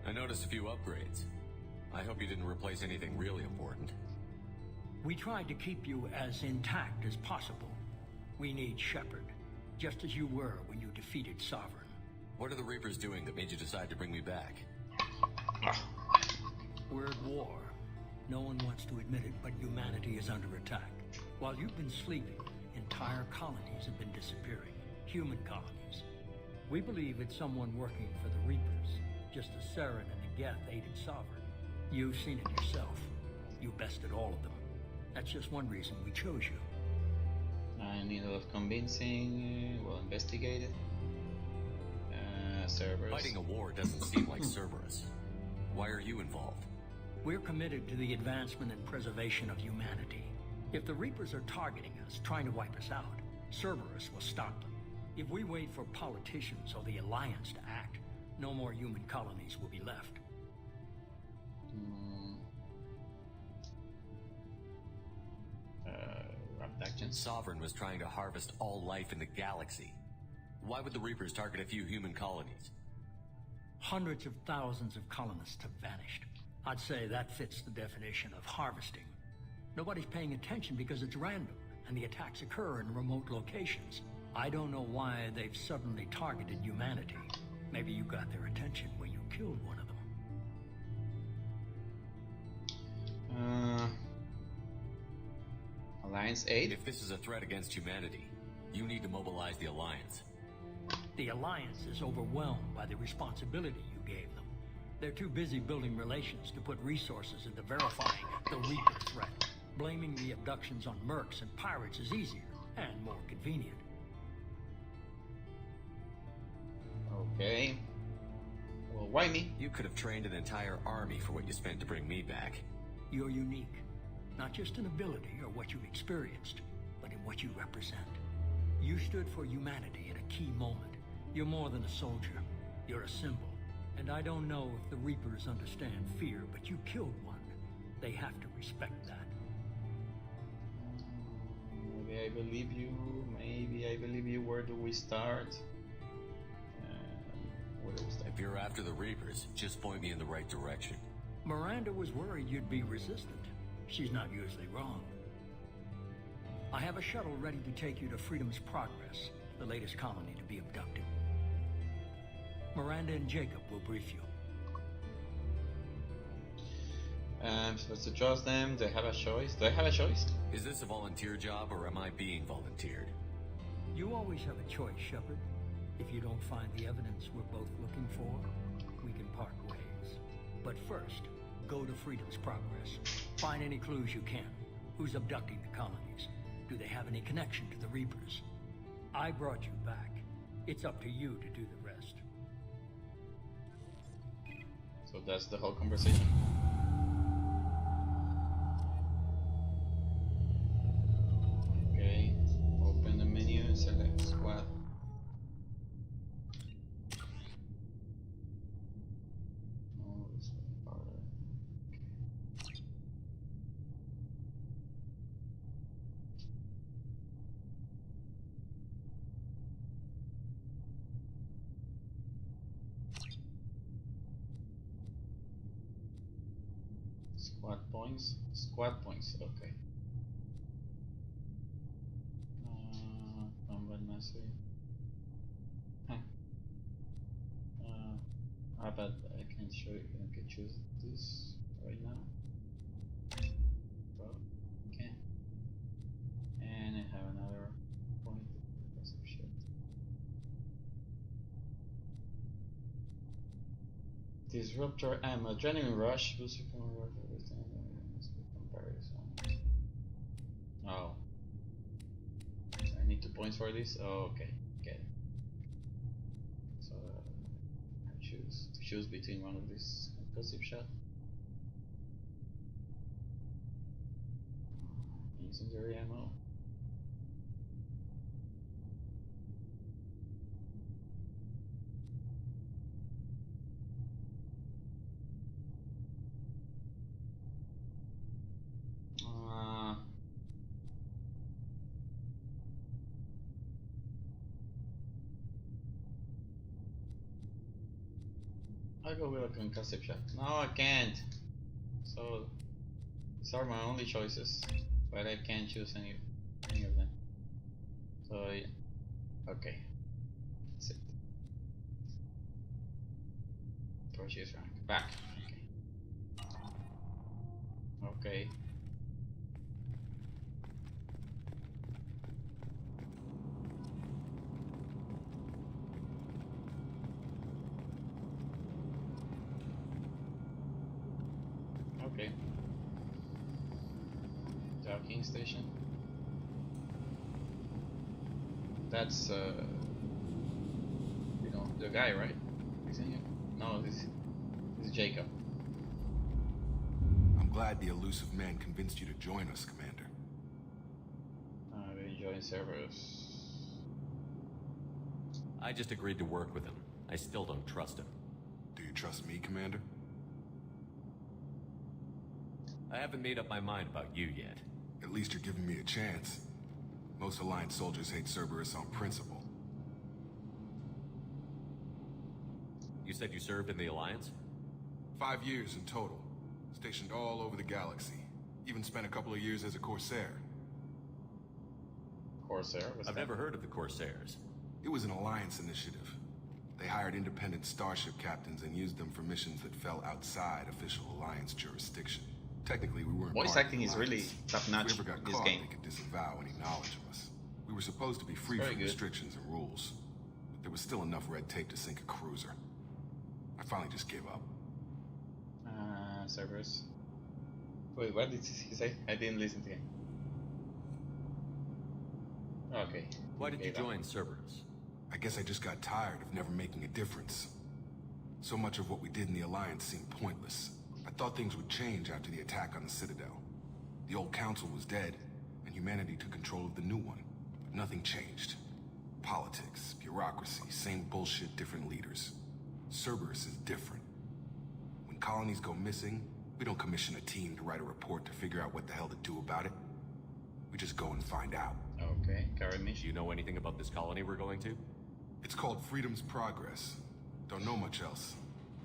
I noticed a few upgrades. I hope you didn't replace anything really important. We tried to keep you as intact as possible. We need Shepard, just as you were when you defeated Sovereign. What are the Reapers doing that made you decide to bring me back? We're at war. No one wants to admit it, but humanity is under attack. While you've been sleeping, entire colonies have been disappearing. Human colonies. We believe it's someone working for the Reapers, just as Saren and the Geth aided Sovereign. You've seen it yourself. You bested all of them. That's just one reason we chose you. I need a lot of convincing. Well investigated. Cerberus. Fighting a war doesn't seem like Cerberus. Why are you involved? We're committed to the advancement and preservation of humanity. If the Reapers are targeting us, trying to wipe us out, Cerberus will stop them. If we wait for politicians or the Alliance to act, no more human colonies will be left. Abductions. Sovereign was trying to harvest all life in the galaxy. Why would the Reapers target a few human colonies? Hundreds of thousands of colonists have vanished. I'd say that fits the definition of harvesting. Nobody's paying attention because it's random, and the attacks occur in remote locations. I don't know why they've suddenly targeted humanity. Maybe you got their attention when you killed one of them. Alliance aid? If this is a threat against humanity, you need to mobilize the Alliance. The Alliance is overwhelmed by the responsibility you gave them. They're too busy building relations to put resources into verifying the Reaper threat. Blaming the abductions on mercs and pirates is easier and more convenient. Okay. Well, why me? You could have trained an entire army for what you spent to bring me back. You're unique. Not just in ability or what you've experienced, but in what you represent. You stood for humanity at a key moment. You're more than a soldier. You're a symbol. And I don't know if the Reapers understand fear, but you killed one. They have to respect that. Maybe I believe you. Maybe I believe you. Where do we start? Where do we start? If you're after the Reapers, just point me in the right direction. Miranda was worried you'd be resistant. She's not usually wrong. I have a shuttle ready to take you to Freedom's Progress, the latest colony to be abducted. Miranda and Jacob will brief you. I'm supposed to trust them. Do I have a choice? Do I have a choice? Is this a volunteer job, or am I being volunteered? You always have a choice, Shepard. If you don't find the evidence we're both looking for, we can part ways. But first, go to Freedom's Progress. Find any clues you can. Who's abducting the colonies? Do they have any connection to the Reapers? I brought you back. It's up to you to do the rest. So that's the whole conversation. Okay, open the menu and select squad. Oh, this is harder. Okay. Squad points? Squad points, okay. Combat mastery. Huh. But I can show you, I can choose this right now. Well, okay. And I have another point because of shit. Disruptor ammo, adrenaline rush, boost your camera rush, everything, comparison. Oh. I need 2 points for this? Oh, okay, get it. So, I choose between one of these concussive shot. Incendiary ammo. I'll go with a concussive shot. No, I can't. So these are my only choices, but I can't choose any of them. So yeah. Okay, that's it. Purchase rank back. Okay. Okay. Okay. training station. That's you know, the guy, right? Isn't he? No, this is Jacob. I'm glad the elusive man convinced you to join us, Commander. We join servers. I just agreed to work with him. I still don't trust him. Do you trust me, Commander? I haven't made up my mind about you yet. At least you're giving me a chance. Most Alliance soldiers hate Cerberus on principle. You said you served in the Alliance? 5 years in total. Stationed all over the galaxy. Even spent a couple of years as a Corsair. Corsair? I've never heard of the Corsairs. It was an Alliance initiative. They hired independent starship captains and used them for missions that fell outside official Alliance jurisdiction. Technically, we weren't. Voice acting is really top-notch in this game. They could disavow any knowledge of us. We were supposed to be free from restrictions and rules, but there was still enough red tape to sink a cruiser. I finally just gave up. Cerberus. Wait, what did he say? I didn't listen to him. Okay. Why did you join Cerberus? I guess I just got tired of never making a difference. So much of what we did in the Alliance seemed pointless. I thought things would change after the attack on the Citadel. The old council was dead, and humanity took control of the new one. But nothing changed. Politics, bureaucracy, same bullshit, different leaders. Cerberus is different. When colonies go missing, we don't commission a team to write a report to figure out what the hell to do about it. We just go and find out. Okay, current mission. Do you know anything about this colony we're going to? It's called Freedom's Progress. Don't know much else.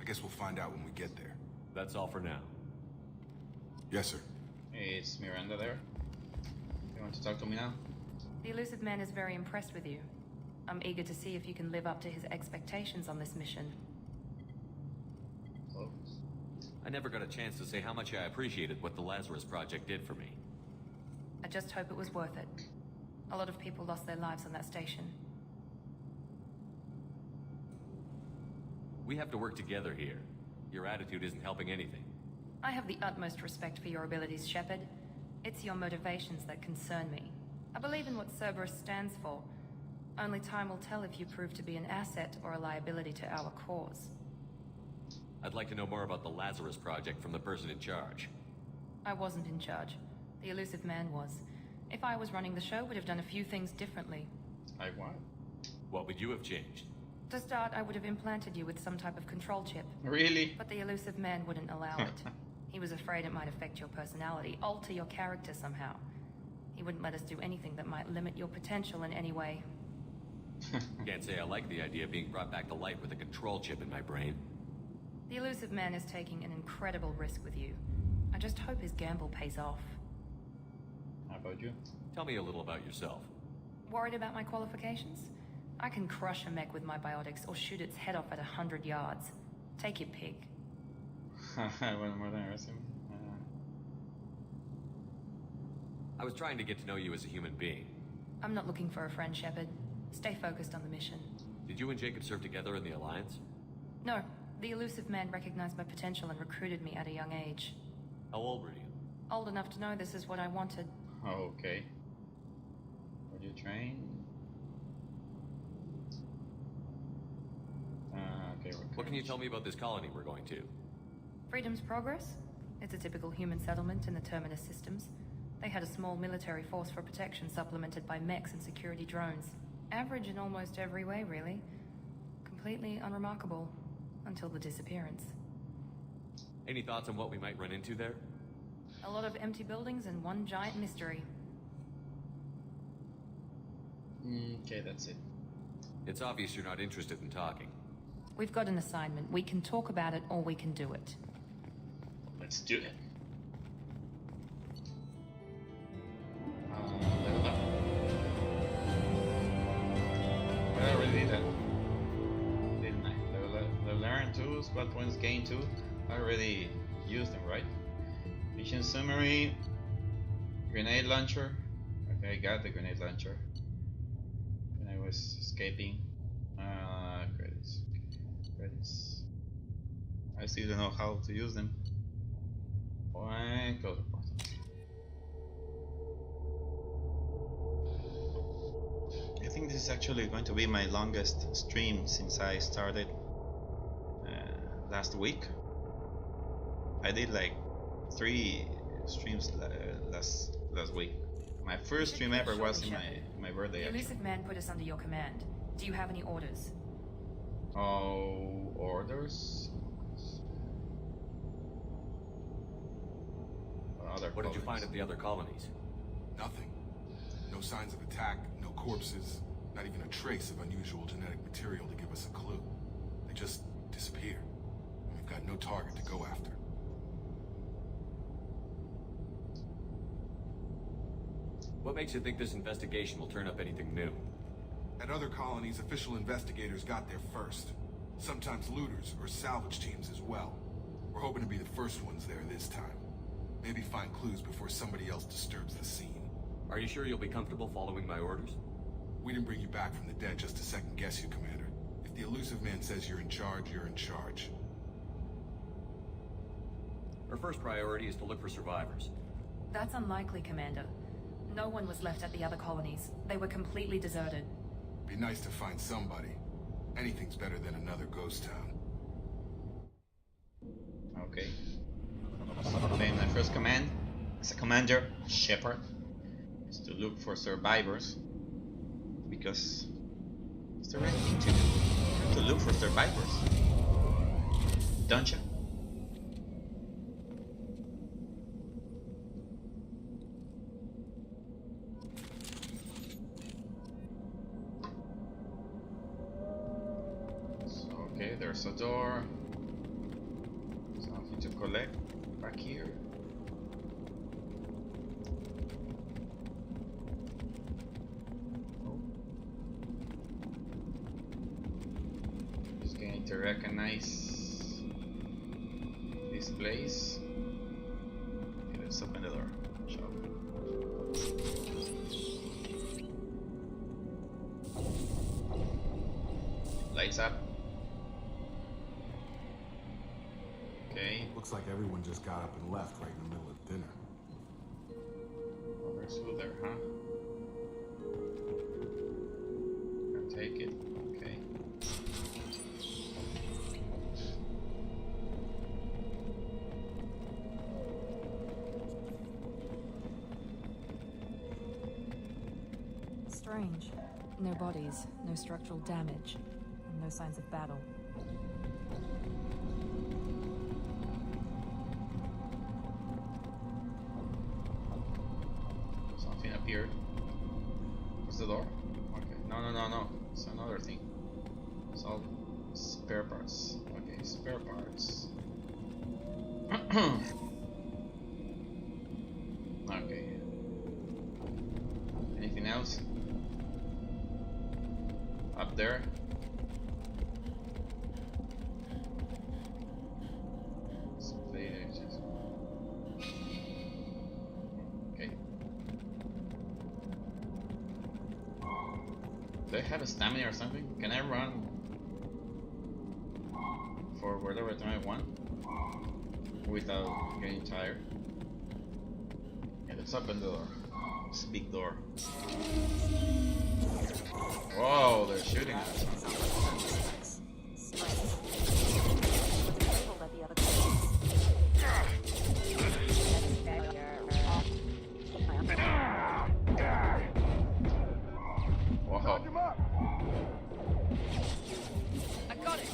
I guess we'll find out when we get there. That's all for now. Yes, sir. Is Miranda there? You want to talk to me now? The elusive man is very impressed with you. I'm eager to see if you can live up to his expectations on this mission. Close. I never got a chance to say how much I appreciated what the Lazarus Project did for me. I just hope it was worth it. A lot of people lost their lives on that station. We have to work together here. Your attitude isn't helping anything. I have the utmost respect for your abilities, Shepard. It's your motivations that concern me. I believe in what Cerberus stands for. Only time will tell if you prove to be an asset or a liability to our cause. I'd like to know more about the Lazarus Project from the person in charge. I wasn't in charge. The elusive man was. If I was running the show, would have done a few things differently. Like what? What would you have changed? To start, I would have implanted you with some type of control chip. Really? But the elusive man wouldn't allow it. He was afraid it might affect your personality, alter your character somehow. He wouldn't let us do anything that might limit your potential in any way. Can't say I like the idea of being brought back to life with a control chip in my brain. The elusive man is taking an incredible risk with you. I just hope his gamble pays off. How about you? Tell me a little about yourself. Worried about my qualifications? I can crush a mech with my biotics or shoot its head off at 100 yards. Take your pick. One more than I resume. I was trying to get to know you as a human being. I'm not looking for a friend, Shepard. Stay focused on the mission. Did you and Jacob serve together in the Alliance? No. The elusive man recognized my potential and recruited me at a young age. How old were you? Old enough to know this is what I wanted. Okay. Were you trained? Okay. What can you tell me about this colony we're going to? Freedom's Progress? It's a typical human settlement in the Terminus systems. They had a small military force for protection supplemented by mechs and security drones. Average in almost every way, really. Completely unremarkable. Until the disappearance. Any thoughts on what we might run into there? A lot of empty buildings and one giant mystery. Okay, that's it. It's obvious you're not interested in talking. We've got an assignment. We can talk about it or we can do it. Let's do it. Level up. I already did that. Didn't I? Learn 2, squad points gain 2. I already used them, right? Mission summary. Grenade launcher. Okay, I got the grenade launcher. When I was escaping. Credits. Credits. I still don't know how to use them. Point, close the portal. think this is actually going to be my longest stream since I started last week. I did like 3 streams last week. My first stream ever was in my birthday. The Actually. elusive man put us under your command. Do you have any orders? Oh, orders. What did you find at the other colonies? Nothing. No signs of attack, no corpses, not even a trace of unusual genetic material to give us a clue. They just disappear. And we've got no target to go after. What makes you think this investigation will turn up anything new? At other colonies, official investigators got there first. Sometimes looters or salvage teams as well. We're hoping to be the first ones there this time. Maybe find clues before somebody else disturbs the scene. Are you sure you'll be comfortable following my orders? We didn't bring you back from the dead just to second guess you, Commander. If the elusive man says you're in charge, you're in charge. Our first priority is to look for survivors. That's unlikely, Commander. No one was left at the other colonies. They were completely deserted. Be nice to find somebody. Anything's better than another ghost town. Okay. So playing my first command as a commander, Shepard, is to look for survivors, because it's the right thing to do, to look for survivors, don't you? So, okay, there's a door, something to collect back here. Just going to recognize this place. Okay, let's open the door. Shall we? Lights up. Okay. Looks like everyone just got up and left right in the middle of dinner. Oh, there's food there, huh? I'll take it. Okay. Strange. No bodies, no structural damage, and no signs of battle. Something appeared. What's the door? Okay. No. It's another thing. It's all spare parts. Okay, spare parts. Okay. Anything else? Up there? Okay. Do I have a stamina or something? Can I run for whatever time I want without getting tired? Yeah, let's open the door. It's a big door. Whoa, they're shooting us. Whoa. I got it!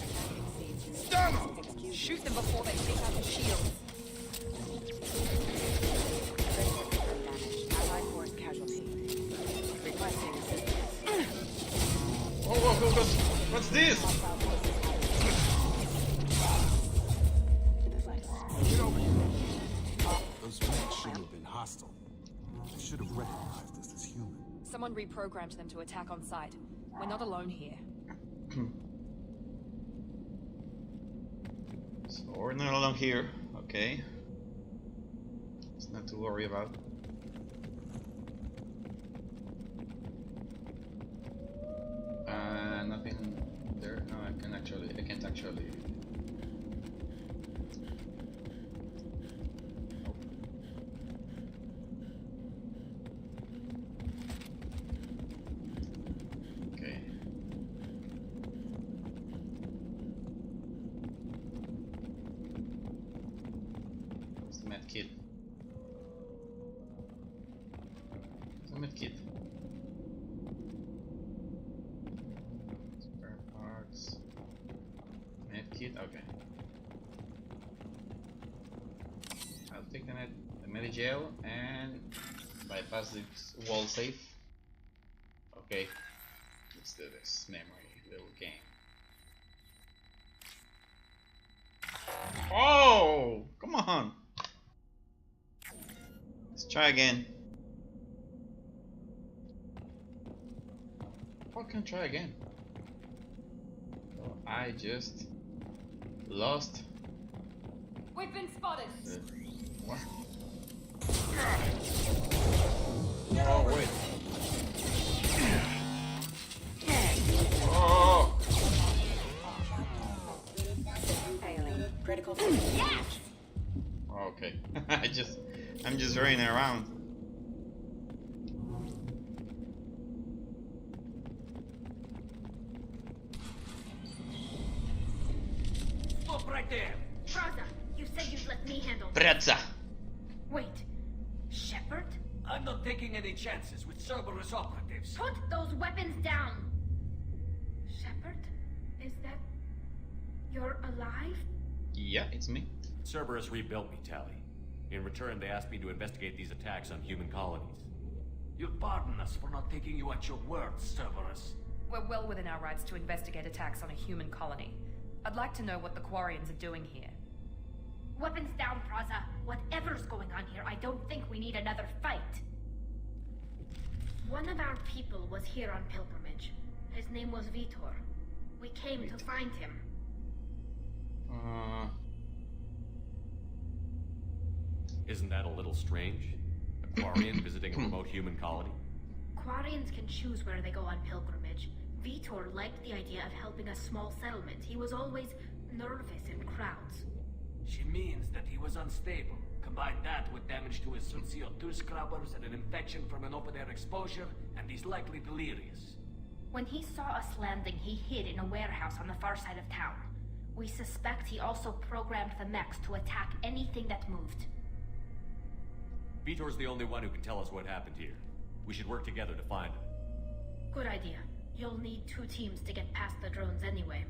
Shoot them before they take out the shield. Allied force casualty. Requesting assistance. Whoa. What's this? Get over here. Those men shouldn't have been hostile. They should have recognized us as human. Someone reprogrammed them to attack on sight. We're not alone here. So we're not alone here, okay. It's not to worry about. Nothing there. No, I can't actually. Okay. I'll take the medi-jail and bypass this wall safe. Okay. Let's do this memory little game. Oh! Come on! Let's try again. I can try again. So I just lost. We've been spotted. What? Oh wait. Oh. Failing. Critical. Yes! Okay. I'm just running around. Stop right there! Praza, you said you'd let me handle this. Brezza. Wait. Shepard? I'm not taking any chances with Cerberus operatives. Put those weapons down! Shepard? Is that... You're alive? Yeah, it's me. Cerberus rebuilt me, Tally. In return, they asked me to investigate these attacks on human colonies. You'll pardon us for not taking you at your word, Cerberus. We're well within our rights to investigate attacks on a human colony. I'd like to know what the Quarians are doing here. Weapons down, Praza. Whatever's going on here, I don't think we need another fight. One of our people was here on pilgrimage. His name was Vitor. We came to find him. Isn't that a little strange? A Quarian visiting a remote human colony? Quarians can choose where they go on pilgrimage. Vitor liked the idea of helping a small settlement. He was always nervous in crowds. She means that he was unstable. Combine that with damage to his CO2 scrubbers and an infection from an open-air exposure, and he's likely delirious. When he saw us landing, he hid in a warehouse on the far side of town. We suspect he also programmed the mechs to attack anything that moved. Vitor's the only one who can tell us what happened here. We should work together to find him. Good idea. You'll need 2 teams to get past the drones anyway.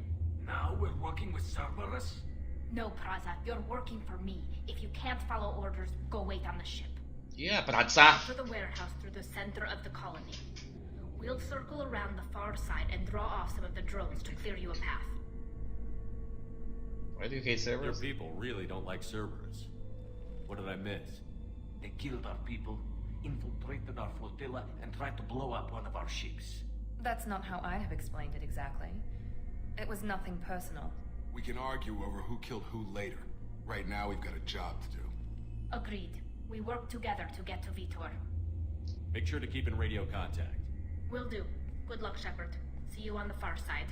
Now we're working with Cerberus? No, Praza, you're working for me. If you can't follow orders, go wait on the ship. Yeah, Brazza. To the warehouse through the center of the colony. We'll circle around the far side and draw off some of the drones to clear you a path. Why do you hate Your Cerberus? people really don't like Cerberus. What did I miss? They killed our people, infiltrated our flotilla, and tried to blow up one of our ships. That's not how I have explained it exactly. It was nothing personal. We can argue over who killed who later. Right now, we've got a job to do. Agreed. We work together to get to Vitor. Make sure to keep in radio contact. Will do. Good luck, Shepard. See you on the far side.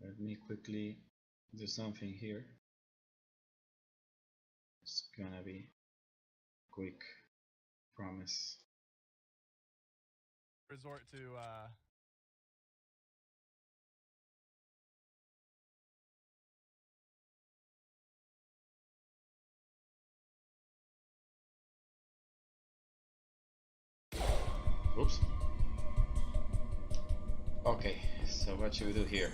Let me quickly do something here. It's gonna be quick, promise. Resort to Oops. Okay, so what should we do here?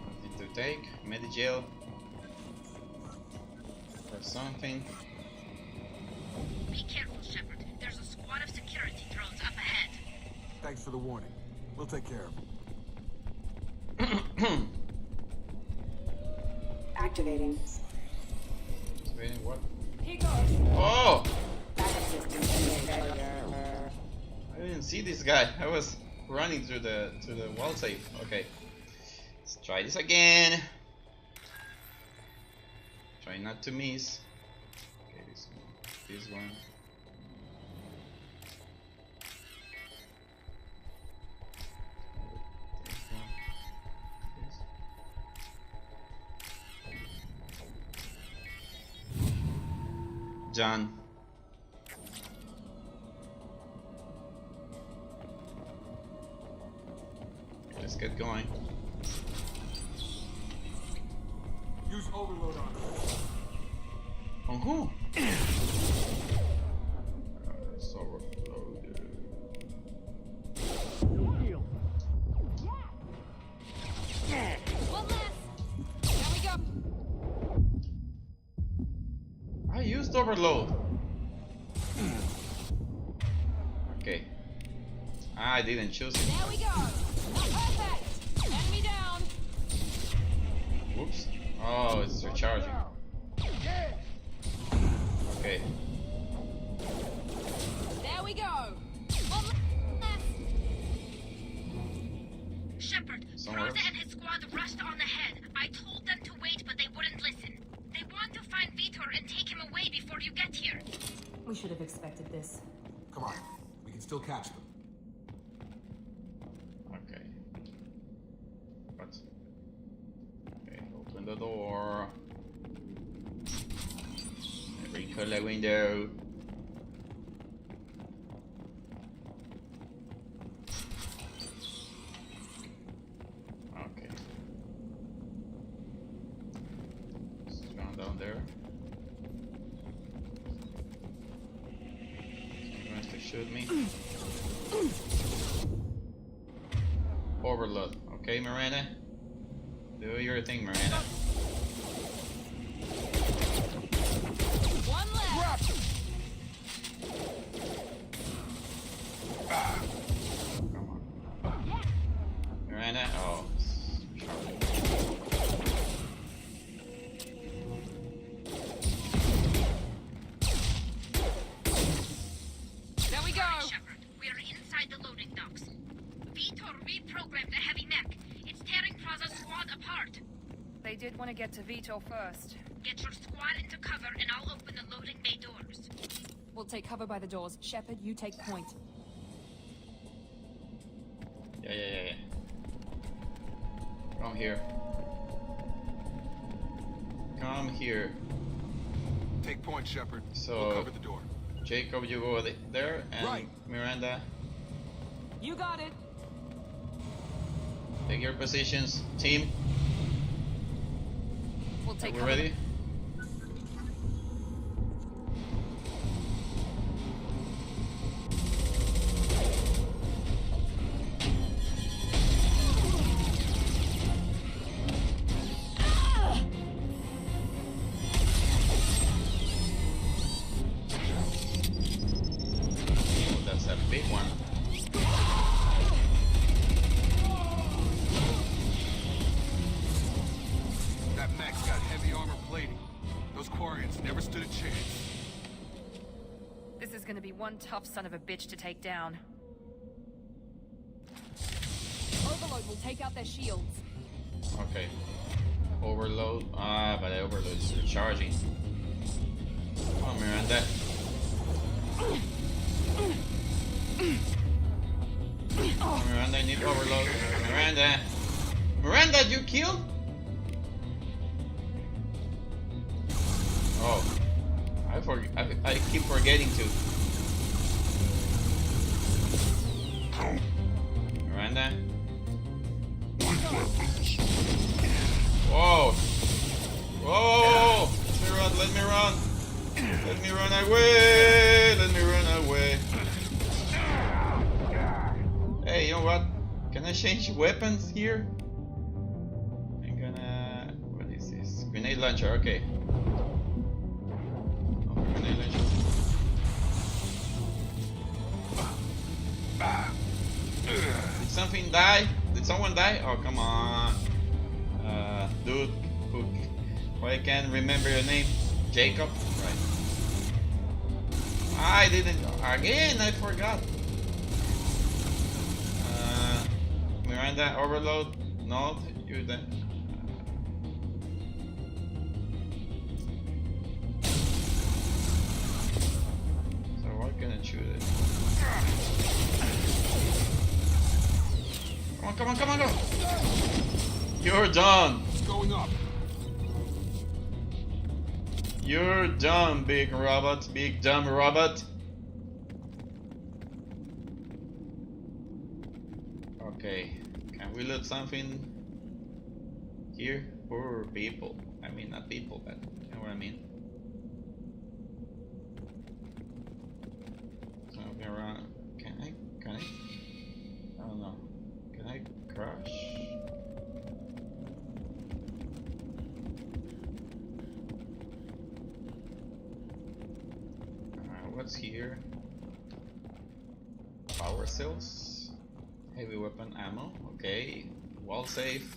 Nothing to take. Medi-jail. Or something. Be careful, Shepard. There's a squad of security drones up ahead. Thanks for the warning. We'll take care of them. Activating. Activating what? Here goes. Oh! Backup system. I didn't see this guy. I was running through the wall safe. Okay. Let's try this again. Try not to miss. Okay, this one. This one. John. Let's get going. Use overload on her. On who? Just overload. Okay. I didn't choose it. There we go. Perfect. Enemy down. Whoops. Oh, it's recharging. Okay. There we go. Shepard, Somewhere Rosa else? and his squad rushed on ahead. I told them to wait, but they wouldn't listen. They want to find Vitor and take him away before you get here. We should have expected this. Come on, we can still catch them. Okay. What? Okay, open the door. Wrinkle the window. Okay. Just run down there. Someone tries to shoot me. Overload. Okay, Miranda. Do your thing, Miranda. One left. Come on. Miranda. Oh. Charlie. There we go. Shepard, we are inside the loading docks. Vitor reprogrammed the heavy mech. It's tearing Praza's squad apart. They did want to get to Vitor first. Get your squad into cover and I'll open the loading bay doors. We'll take cover by the doors. Shepard, you take point. Yeah. Come here. Come here. Take point, Shepard. So- We'll cover the door. Jacob, you go there, and Right. Miranda, You got it. take your positions. Team, We'll are take we cover. ready? Oh, that's a big one. That mech's got heavy armor plating. Those Quarians never stood a chance. This is gonna be one tough son of a bitch to take down. Overload will take out their shields. Okay. Overload. Ah, but the overload is recharging. Come on, Miranda. Come on, Miranda, I need overload. Miranda. Miranda, you killed? Oh. I keep forgetting to. Miranda. Whoa! Whoa! Let me run! Let me run away! Let me run away! Hey, you know what? Can I change weapons here? I'm gonna... What is this? Grenade launcher, okay. Oh, grenade launcher. Did something die? Did someone die? Oh, come on. Dude, why I can't remember your name? Jacob? Right. I didn't. Again, I forgot. Miranda, overload. No, you then. So what can I choose it? Come on, go! You're done! What's going up? You're done, big robot, big dumb robot. Okay, can we loot something here? Poor people. I mean, not people, but you know what I mean. Something around. Can I? I don't know. Can I crash? what's here? Power cells, heavy weapon ammo. Okay, wall safe.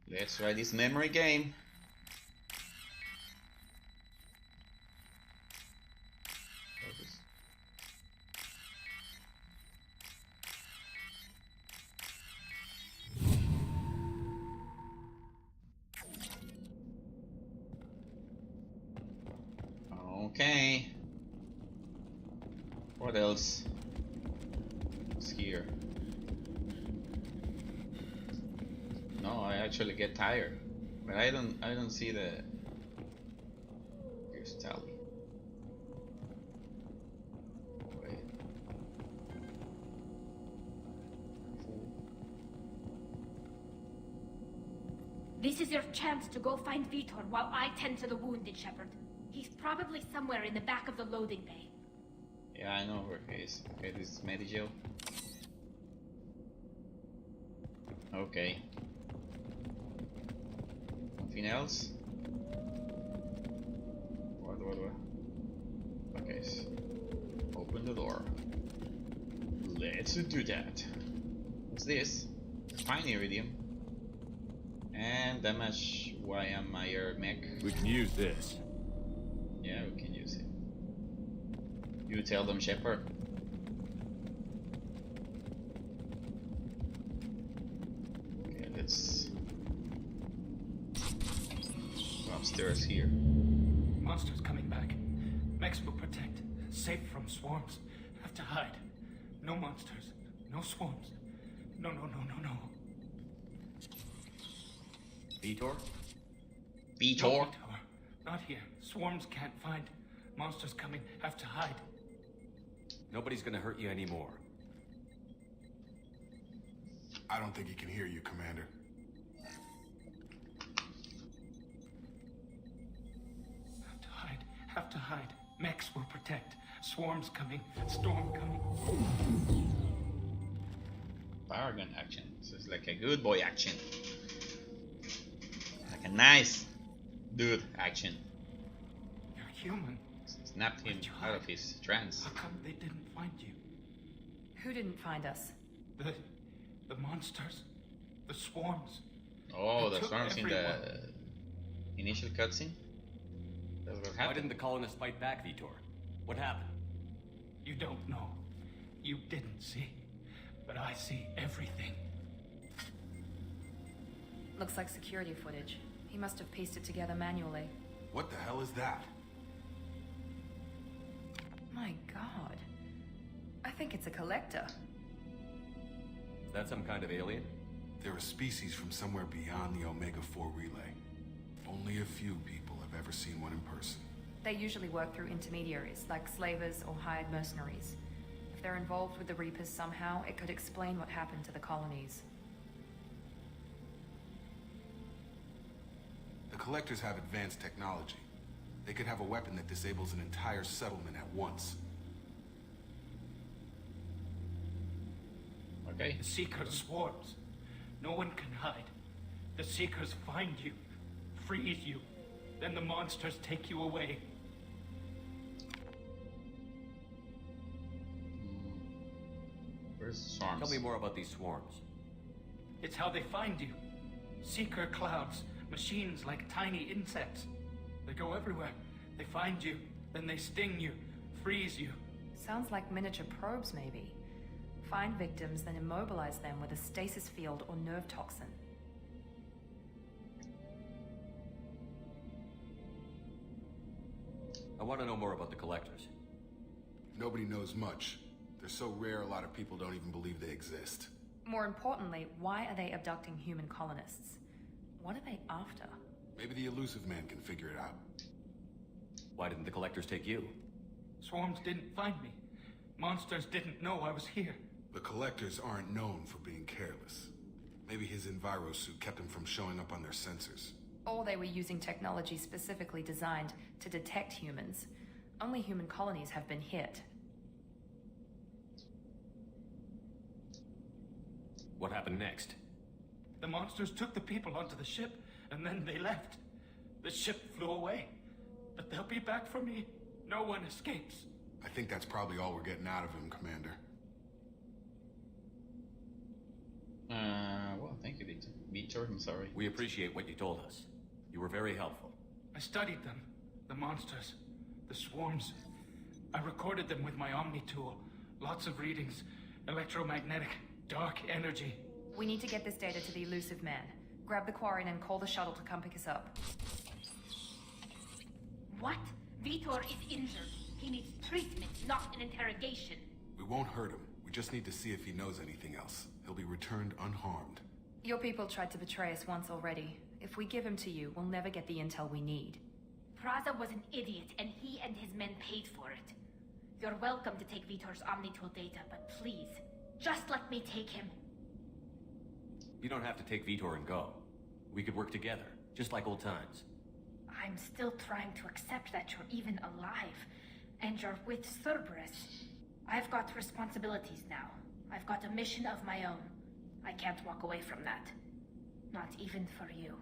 Let's try this memory game. Okay. What else is here? No, I actually get tired, but I don't see the. Here's tally. Wait. This is your chance to go find Vitor while I tend to the wounded, Shepard. He's probably somewhere in the back of the loading bay. Yeah, I know where he is. Okay, this is Medigel. Okay. Nothing else? What? Okay, so open the door. Let's do that. What's this? Fine iridium. And damage YMIR mech. We can use this. Yeah, we can use it. You tell them, Shepard. Okay, let's go upstairs here. Monsters coming back. Mechs will protect. Safe from swarms. Have to hide. No monsters. No swarms. No. Vitor? Vitor? No, Vitor. Not here. Swarms can't find. Monsters coming. Have to hide. Nobody's gonna hurt you anymore. I don't think he can hear you, Commander. Have to hide. Mechs will protect. Swarms coming. Storm coming. Power gun action. So it's like a good boy action. Like a nice dude action. You're human. Snapped him out of his trance. How come they didn't find you? Who didn't find us? The monsters. The swarms. Oh, They the took swarms in everyone. the initial cutscene? That's what Why happened. didn't the colonists fight back, Vitor? What happened? You don't know. You didn't see. But I see everything. Looks like security footage. He must have pieced it together manually. What the hell is that? My god. I think it's a collector. Is that some kind of alien? They're a species from somewhere beyond the Omega-4 relay. Only a few people have ever seen one in person. They usually work through intermediaries, like slavers or hired mercenaries. If they're involved with the Reapers somehow, it could explain what happened to the colonies. The Collectors have advanced technology. They could have a weapon that disables an entire settlement at once. Okay. The Seekers swarms. No one can hide. The Seekers find you, freeze you, then the monsters take you away. Where's the swarms? Tell me more about these swarms. It's how they find you. Seeker clouds, machines like tiny insects. They go everywhere. They find you, then they sting you, freeze you. Sounds like miniature probes, maybe. Find victims, then immobilize them with a stasis field or nerve toxin. I want to know more about the collectors. Nobody knows much. They're so rare, a lot of people don't even believe they exist. More importantly, why are they abducting human colonists? What are they after? Maybe the elusive man can figure it out. Why didn't the collectors take you? Swarms didn't find me. Monsters didn't know I was here. The Collectors aren't known for being careless. Maybe his Enviro suit kept him from showing up on their sensors. Or they were using technology specifically designed to detect humans. Only human colonies have been hit. What happened next? The monsters took the people onto the ship, and then they left. The ship flew away. But they'll be back for me, No one escapes. I think that's probably all we're getting out of him, Commander. Well, thank you, Victor. I'm sorry. We appreciate what you told us. You were very helpful. I studied them. The monsters. The swarms. I recorded them with my Omni tool. Lots of readings. Electromagnetic. Dark energy. We need to get this data to the elusive man. Grab the quarry and call the shuttle to come pick us up. What? Vitor is injured. He needs treatment, not an interrogation. We won't hurt him. We just need to see if he knows anything else. He'll be returned unharmed. Your people tried to betray us once already. If we give him to you, we'll never get the intel we need. Praza was an idiot, and he and his men paid for it. You're welcome to take Vitor's Omnitool data, but please, just let me take him. You don't have to take Vitor and go. We could work together, just like old times. I'm still trying to accept that you're even alive, and you're with Cerberus. I've got responsibilities now. I've got a mission of my own. I can't walk away from that. Not even for you.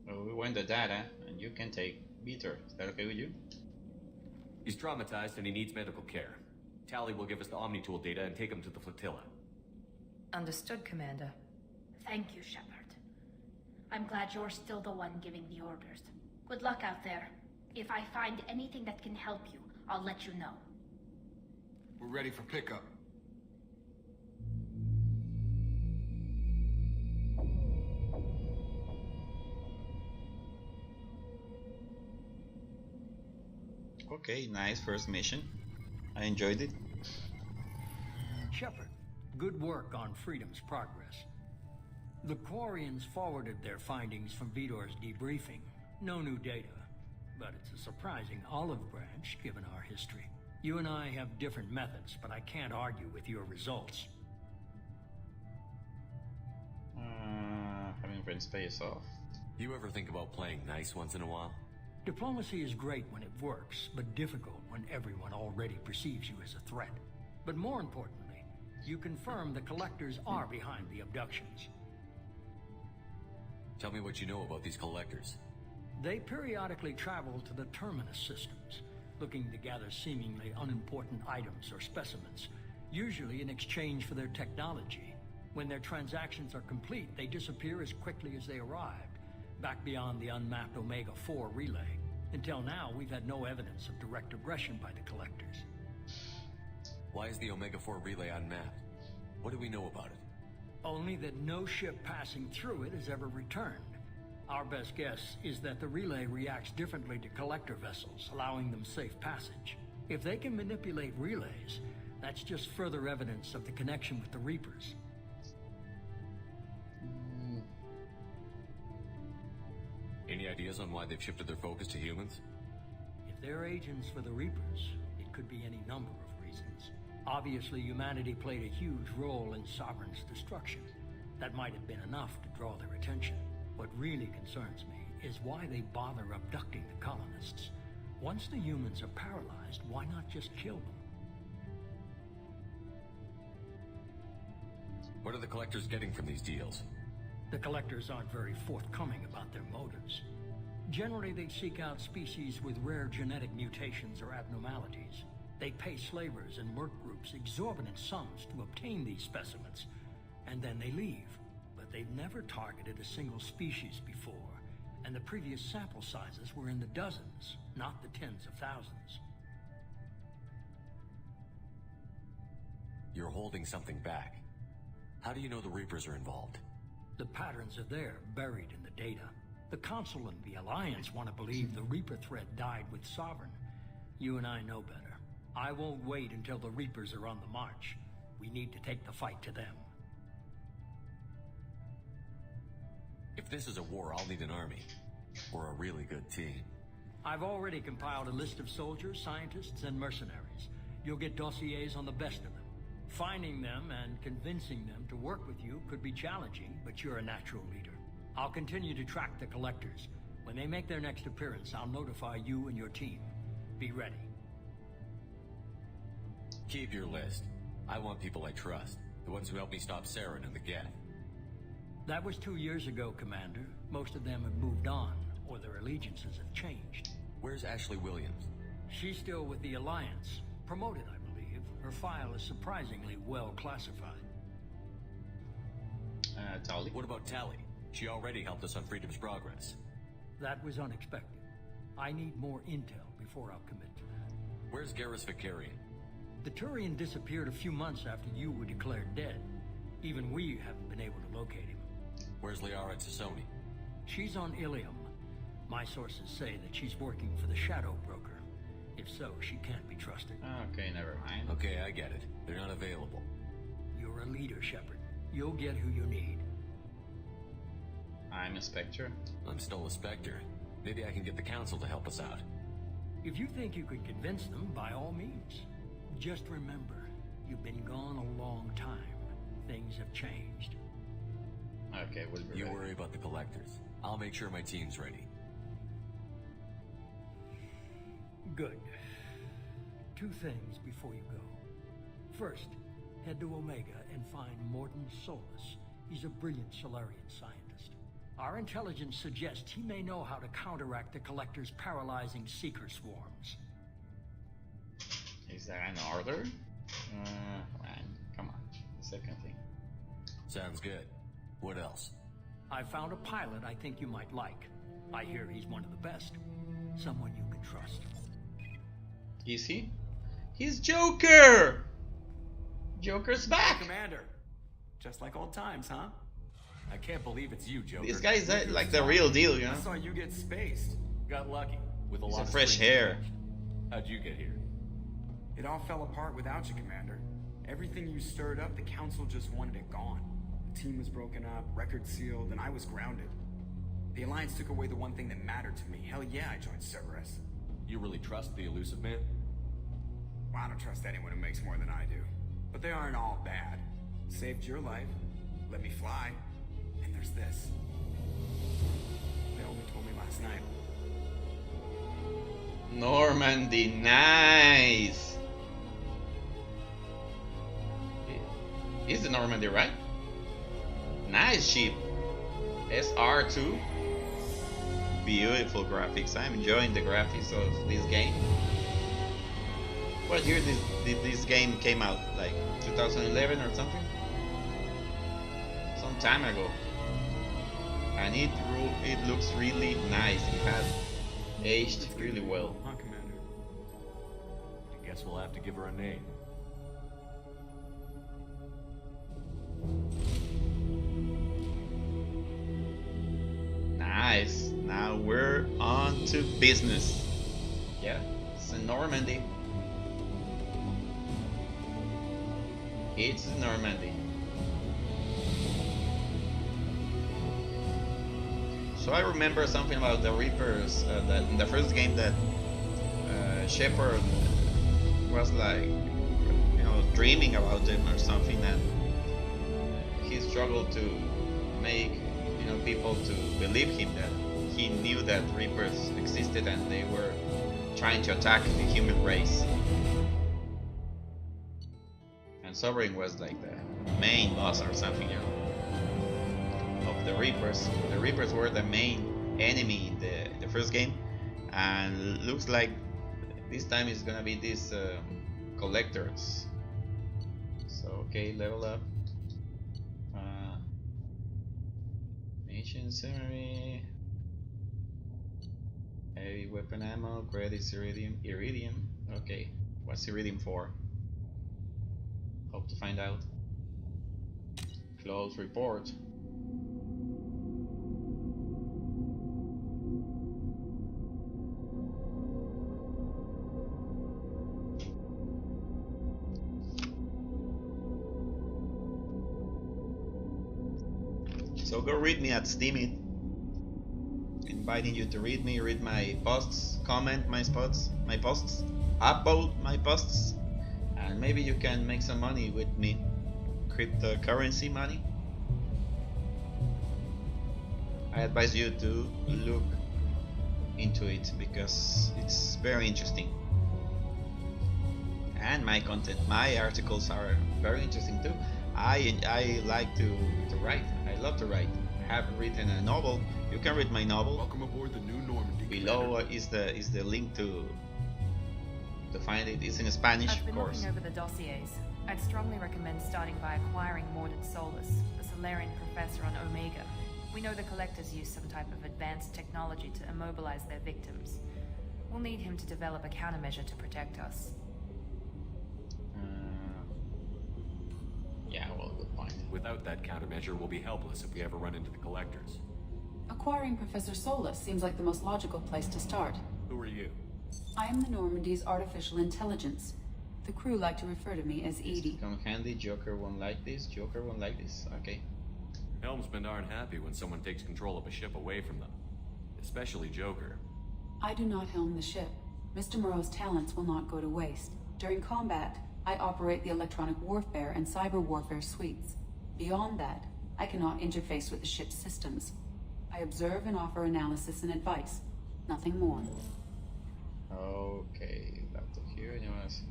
Well, we want the data, and you can take Vitor. Is that okay with you? He's traumatized and he needs medical care. Tally will give us the Omnitool data and take him to the flotilla. Understood, Commander. Thank you, Shepard. I'm glad you're still the one giving the orders. Good luck out there. If I find anything that can help you, I'll let you know. We're ready for pickup. Okay, nice first mission. I enjoyed it. Shepard, good work on Freedom's progress. The Quarians forwarded their findings from Vitor's debriefing. No new data, but it's a surprising olive branch given our history. You and I have different methods, but I can't argue with your results. Having friends pay us off. You ever think about playing nice once in a while? Diplomacy is great when it works, but difficult when everyone already perceives you as a threat. But more importantly, you confirm the Collectors are behind the abductions. Tell me what you know about these Collectors. They periodically travel to the Terminus systems, looking to gather seemingly unimportant items or specimens, usually in exchange for their technology. When their transactions are complete, they disappear as quickly as they arrived, back beyond the unmapped Omega-4 relay. Until now, we've had no evidence of direct aggression by the Collectors. Why is the Omega-4 relay unmapped? What do we know about it? Only that no ship passing through it has ever returned. Our best guess is that the relay reacts differently to Collector vessels, allowing them safe passage. If they can manipulate relays, that's just further evidence of the connection with the Reapers. Any ideas on why they've shifted their focus to humans? If they're agents for the Reapers, it could be any number of reasons. Obviously, humanity played a huge role in Sovereign's destruction. That might have been enough to draw their attention. What really concerns me is why they bother abducting the colonists. Once the humans are paralyzed, why not just kill them? What are the Collectors getting from these deals? The Collectors aren't very forthcoming about their motives. Generally, they seek out species with rare genetic mutations or abnormalities. They pay slavers and work groups exorbitant sums to obtain these specimens, and then they leave. But they've never targeted a single species before, and the previous sample sizes were in the dozens, not the tens of thousands. You're holding something back. How do you know the Reapers are involved? The patterns are there, buried in the data. The Council and the Alliance want to believe the Reaper threat died with Sovereign. You and I know better. I won't wait until the Reapers are on the march. We need to take the fight to them. If this is a war, I'll need an army. Or a really good team. I've already compiled a list of soldiers, scientists, and mercenaries. You'll get dossiers on the best of them. Finding them and convincing them to work with you could be challenging, but you're a natural leader. I'll continue to track the Collectors. When they make their next appearance, I'll notify you and your team. Be ready. Keep your list. I want people I trust. The ones who helped me stop Saren and the Geth. That was 2 years ago, Commander. Most of them have moved on, or their allegiances have changed. Where's Ashley Williams? She's still with the Alliance. Promoted, I believe. Her file is surprisingly well classified. Tali? What about Tali? She already helped us on Freedom's Progress. That was unexpected. I need more intel before I'll commit to that. Where's Garrus Vicarian? The Turian disappeared a few months after you were declared dead. Even we haven't been able to locate him. Where's Liara Tassoni? She's on Ilium. My sources say that she's working for the Shadow Broker. If so, she can't be trusted. Okay, never mind. Okay, I get it. They're not available. You're a leader, Shepard. You'll get who you need. I'm a Spectre. I'm still a Spectre. Maybe I can get the Council to help us out. If you think you could convince them, by all means. Just remember, you've been gone a long time. Things have changed. Okay, we'll be You ready. worry about the Collectors. I'll make sure my team's ready. Good. Two things before you go. First, head to Omega and find Morton Solus. He's a brilliant Solarian scientist. Our intelligence suggests he may know how to counteract the Collector's paralyzing Seeker swarms. Is that an order? Man, come on. The second thing. Sounds good. What else? I found a pilot I think you might like. I hear he's one of the best. Someone you can trust. Is he? He's Joker! Joker's back! Commander. Just like old times, huh? I can't believe it's you, Joker. This guy is like the real deal, you know? I saw you get spaced. Got lucky with a He's lot a of fresh strings hair. attached. How'd you get here? It all fell apart without you, Commander. Everything you stirred up, the Council just wanted it gone. The team was broken up, records sealed, and I was grounded. The Alliance took away the one thing that mattered to me. Hell yeah, I joined Cerberus. You really trust the Elusive Man? Well, I don't trust anyone who makes more than I do. But they aren't all bad. Saved your life, let me fly, and there's this. They only told me last night. Normandy, nice! Is the Normandy right? Nice ship. SR2. Beautiful graphics. I'm enjoying the graphics of this game. What year did this game came out? Like 2011 or something? Some time ago. And it looks really nice. It has aged really well. Huh, Commander? I guess we'll have to give her a name. Nice. Now we're on to business. Yeah, it's in Normandy. It's Normandy. So I remember something about the Reapers that in the first game that Shepard was like, you know, dreaming about them or something, and he struggled to make, you know, people to believe him that he knew that Reapers existed and they were trying to attack the human race. And Sovereign was like the main boss or something, you know, of the Reapers. The Reapers were the main enemy in the first game, and looks like this time it's gonna be these collectors. So okay, level up. Mission summary. Heavy weapon ammo, credits, iridium. Okay, what's iridium for? Hope to find out. Close report. So go read me at Steemit. Inviting you to read me, read my posts, comment my posts, upvote my posts, and maybe you can make some money with me. Cryptocurrency money. I advise you to look into it because it's very interesting. And my content, my articles are very interesting too. I like to write. I love to write. I have written a novel You can read my novel. Welcome aboard the New Normandy. Below is the link to find it. It's in Spanish, I've been of course. looking over the dossiers. I'd strongly recommend starting by acquiring Mordred Solus, the Solarian professor on Omega. We know the Collectors use some type of advanced technology to immobilize their victims. We'll need him to develop a countermeasure to protect us. Yeah, well, good point. Without that countermeasure, we'll be helpless if we ever run into the Collectors. Acquiring Professor Solus seems like the most logical place to start. Who are you? I am the Normandy's artificial intelligence. The crew like to refer to me as Edie. Come handy. Joker won't like this. Joker won't like this. Okay. Helmsmen aren't happy when someone takes control of a ship away from them. Especially Joker. I do not helm the ship. Mr. Moreau's talents will not go to waste. During combat, I operate the electronic warfare and cyber warfare suites. Beyond that, I cannot interface with the ship's systems. I observe and offer analysis and advice. Nothing more. Okay, laptop here. Anyone else?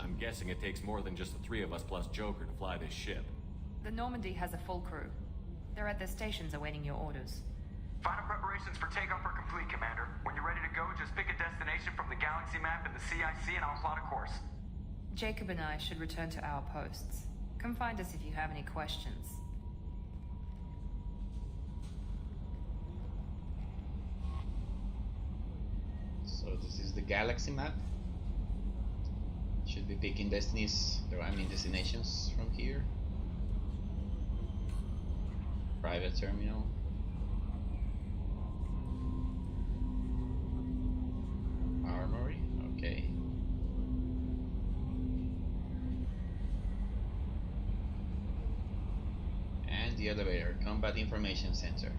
I'm guessing it takes more than just the three of us plus Joker to fly this ship. The Normandy has a full crew. They're at their stations awaiting your orders. Final preparations for takeoff are complete, Commander. When you're ready to go, just pick a destination from the galaxy map in the CIC and I'll plot a course. Jacob and I should return to our posts. Come find us if you have any questions. So this is the galaxy map. Should be picking destinations from here. Private terminal. Armory, okay. And the elevator, Combat Information Center.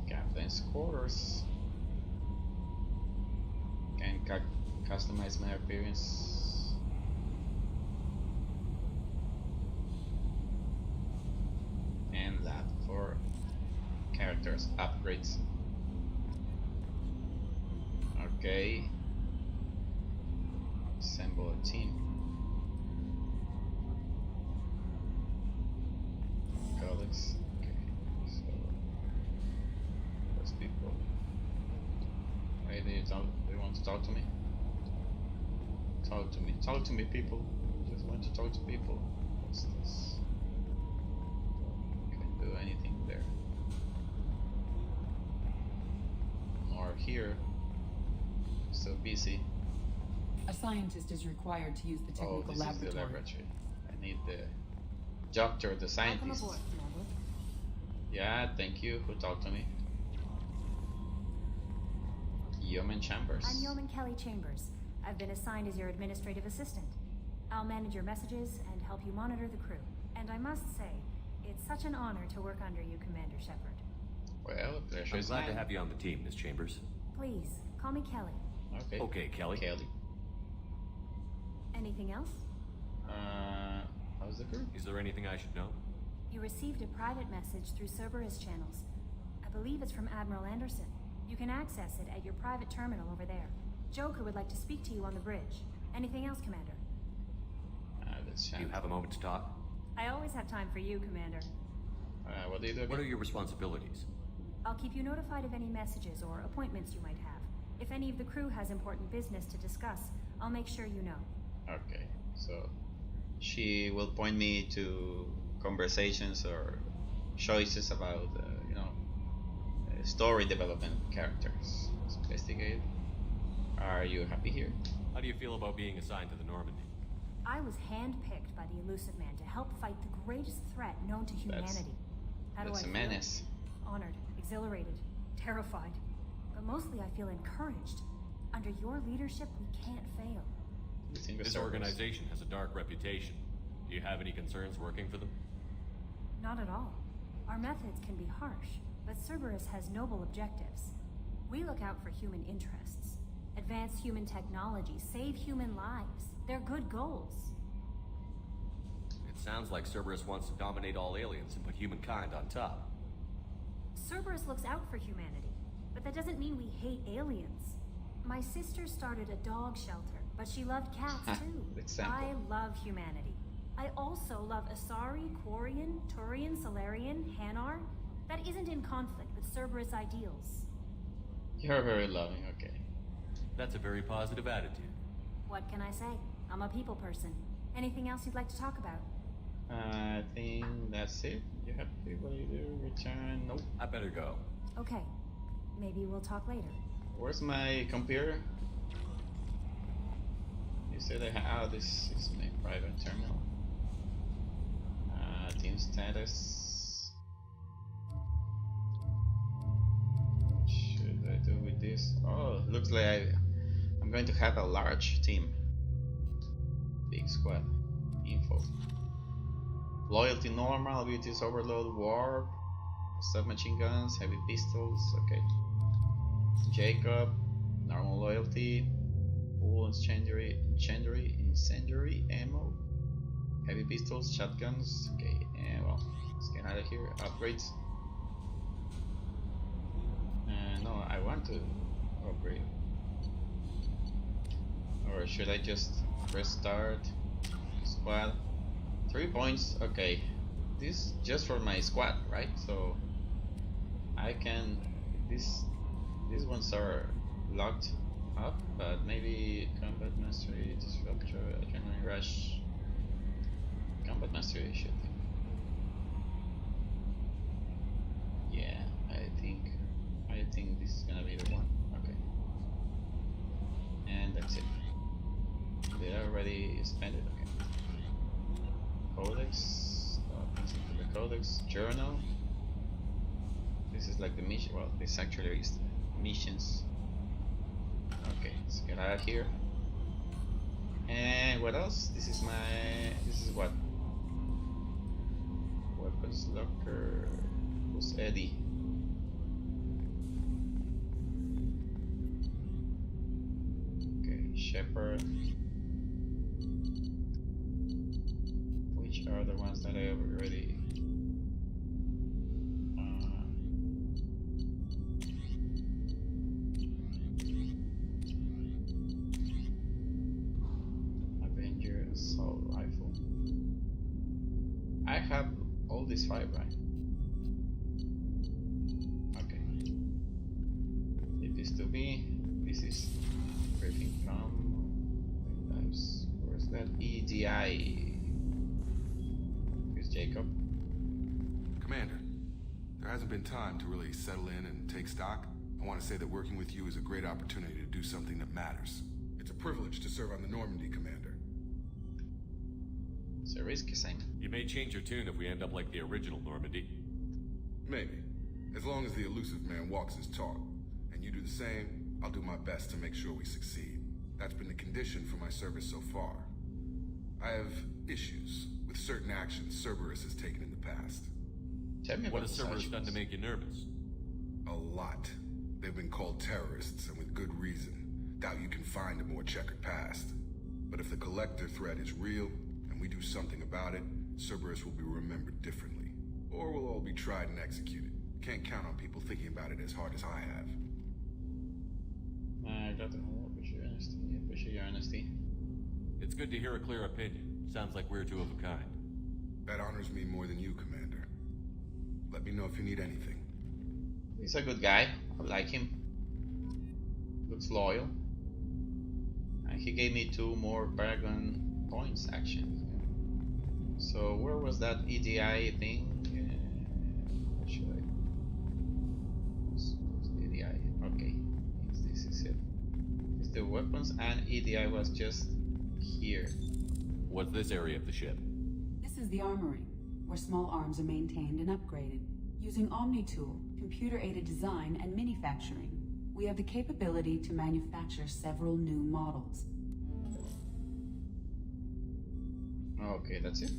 Captain's quarters. Can customize my appearance. And lab for characters upgrades. Okay. Assemble a team. Colleagues. Okay. So those people. Wait, they want to talk to me? Talk to me. Talk to me, people. Just want to talk to people. What's this? Can't do anything there. More here. So busy. A scientist is required to use the technical this laboratory. is the laboratory. I need the doctor, the scientist. Welcome aboard, Commander. Yeah, thank you. Who talked to me? Yeoman Chambers. I'm Yeoman Kelly Chambers. I've been assigned as your administrative assistant. I'll manage your messages and help you monitor the crew. And I must say, it's such an honor to work under you, Commander Shepard. Well, pleasure I'm is glad to mine. have you on the team, Miss Chambers. Please, call me Kelly. Okay. Okay, Kelly. Kelly. Anything else? How's the crew? Is there anything I should know? You received a private message through Cerberus channels. I believe it's from Admiral Anderson. You can access it at your private terminal over there. Joker would like to speak to you on the bridge. Anything else, Commander? Do you have a moment to talk? I always have time for you, Commander. What do you do? What are your responsibilities? I'll keep you notified of any messages or appointments you might have. If any of the crew has important business to discuss, I'll make sure you know. Okay, so she will point me to conversations or choices about, story development characters. Let's investigate. Are you happy here? How do you feel about being assigned to the Normandy? I was handpicked by the Elusive Man to help fight the greatest threat known to humanity. How do I That's a feel? menace. Honored, exhilarated, terrified. But mostly I feel encouraged. Under your leadership, we can't fail. This organization has a dark reputation. Do you have any concerns working for them? Not at all. Our methods can be harsh, but Cerberus has noble objectives. We look out for human interests. Advance human technology, save human lives. They're good goals. It sounds like Cerberus wants to dominate all aliens and put humankind on top. Cerberus looks out for humanity, but that doesn't mean we hate aliens. My sister started a dog shelter, but she loved cats too. Example. I love humanity. I also love Asari, Quarian, Turian, Salarian, Hanar. That isn't in conflict with Cerberus ideals. You're very loving, okay. That's a very positive attitude. What can I say? I'm a people person. Anything else you'd like to talk about? I think that's it. You have to be ready to return. Nope. I better go. Okay. Maybe we'll talk later. Where's my computer? You said I have. This is my private terminal. Team status. What should I do with this? Oh, looks like I'm going to have a large team. Big squad. Info. Loyalty normal, abilities overload, warp, submachine guns, heavy pistols, okay. Jacob, normal loyalty, full incendiary ammo, heavy pistols, shotguns, okay, and well, let's get out of here. Upgrades. No, I want to upgrade. Or should I just press start? Squad. 3 points, okay. This just for my squad, right? So I can these ones are locked up, but maybe combat mastery, disruptor, adrenaline rush. Combat mastery should be. Yeah, I think this is gonna be the one. Okay. And that's it. They already spent it, okay. Codex, the codex, journal. This is like the mission. Well, this actually is the missions. Okay, let's get out of here. And what else? This is what? Weapons locker. Who's Eddie? Okay, Shepard. Which are the ones that I have already? Avenger assault rifle. I have all these 5, right? Okay. It is to be. This is briefing from. Where's that EDI? Jacob. Commander, there hasn't been time to really settle in and take stock. I want to say that working with you is a great opportunity to do something that matters. It's a privilege to serve on the Normandy, Commander. It's a risky assignment. You may change your tune if we end up like the original Normandy. Maybe. As long as the elusive man walks his talk, and you do the same, I'll do my best to make sure we succeed. That's been the condition for my service so far. I have issues with certain actions Cerberus has taken in the past. Tell me what has Cerberus done to make you nervous? A lot. They've been called terrorists, and with good reason. Doubt you can find a more checkered past. But if the Collector threat is real, and we do something about it, Cerberus will be remembered differently. Or we'll all be tried and executed. Can't count on people thinking about it as hard as I have. I got to appreciate your honesty. Appreciate your honesty. It's good to hear a clear opinion. Sounds like we're two of a kind. That honors me more than you, Commander. Let me know if you need anything. He's a good guy. I like him. Looks loyal. And he gave me 2 more Paragon points, actually. So where was that EDI thing? Where should I? Where's the EDI? Okay, this is it. It's the weapons, and EDI was just here. What's this area of the ship? This is the armory, where small arms are maintained and upgraded. Using Omni-Tool, computer-aided design, and manufacturing, we have the capability to manufacture several new models. Okay, that's it.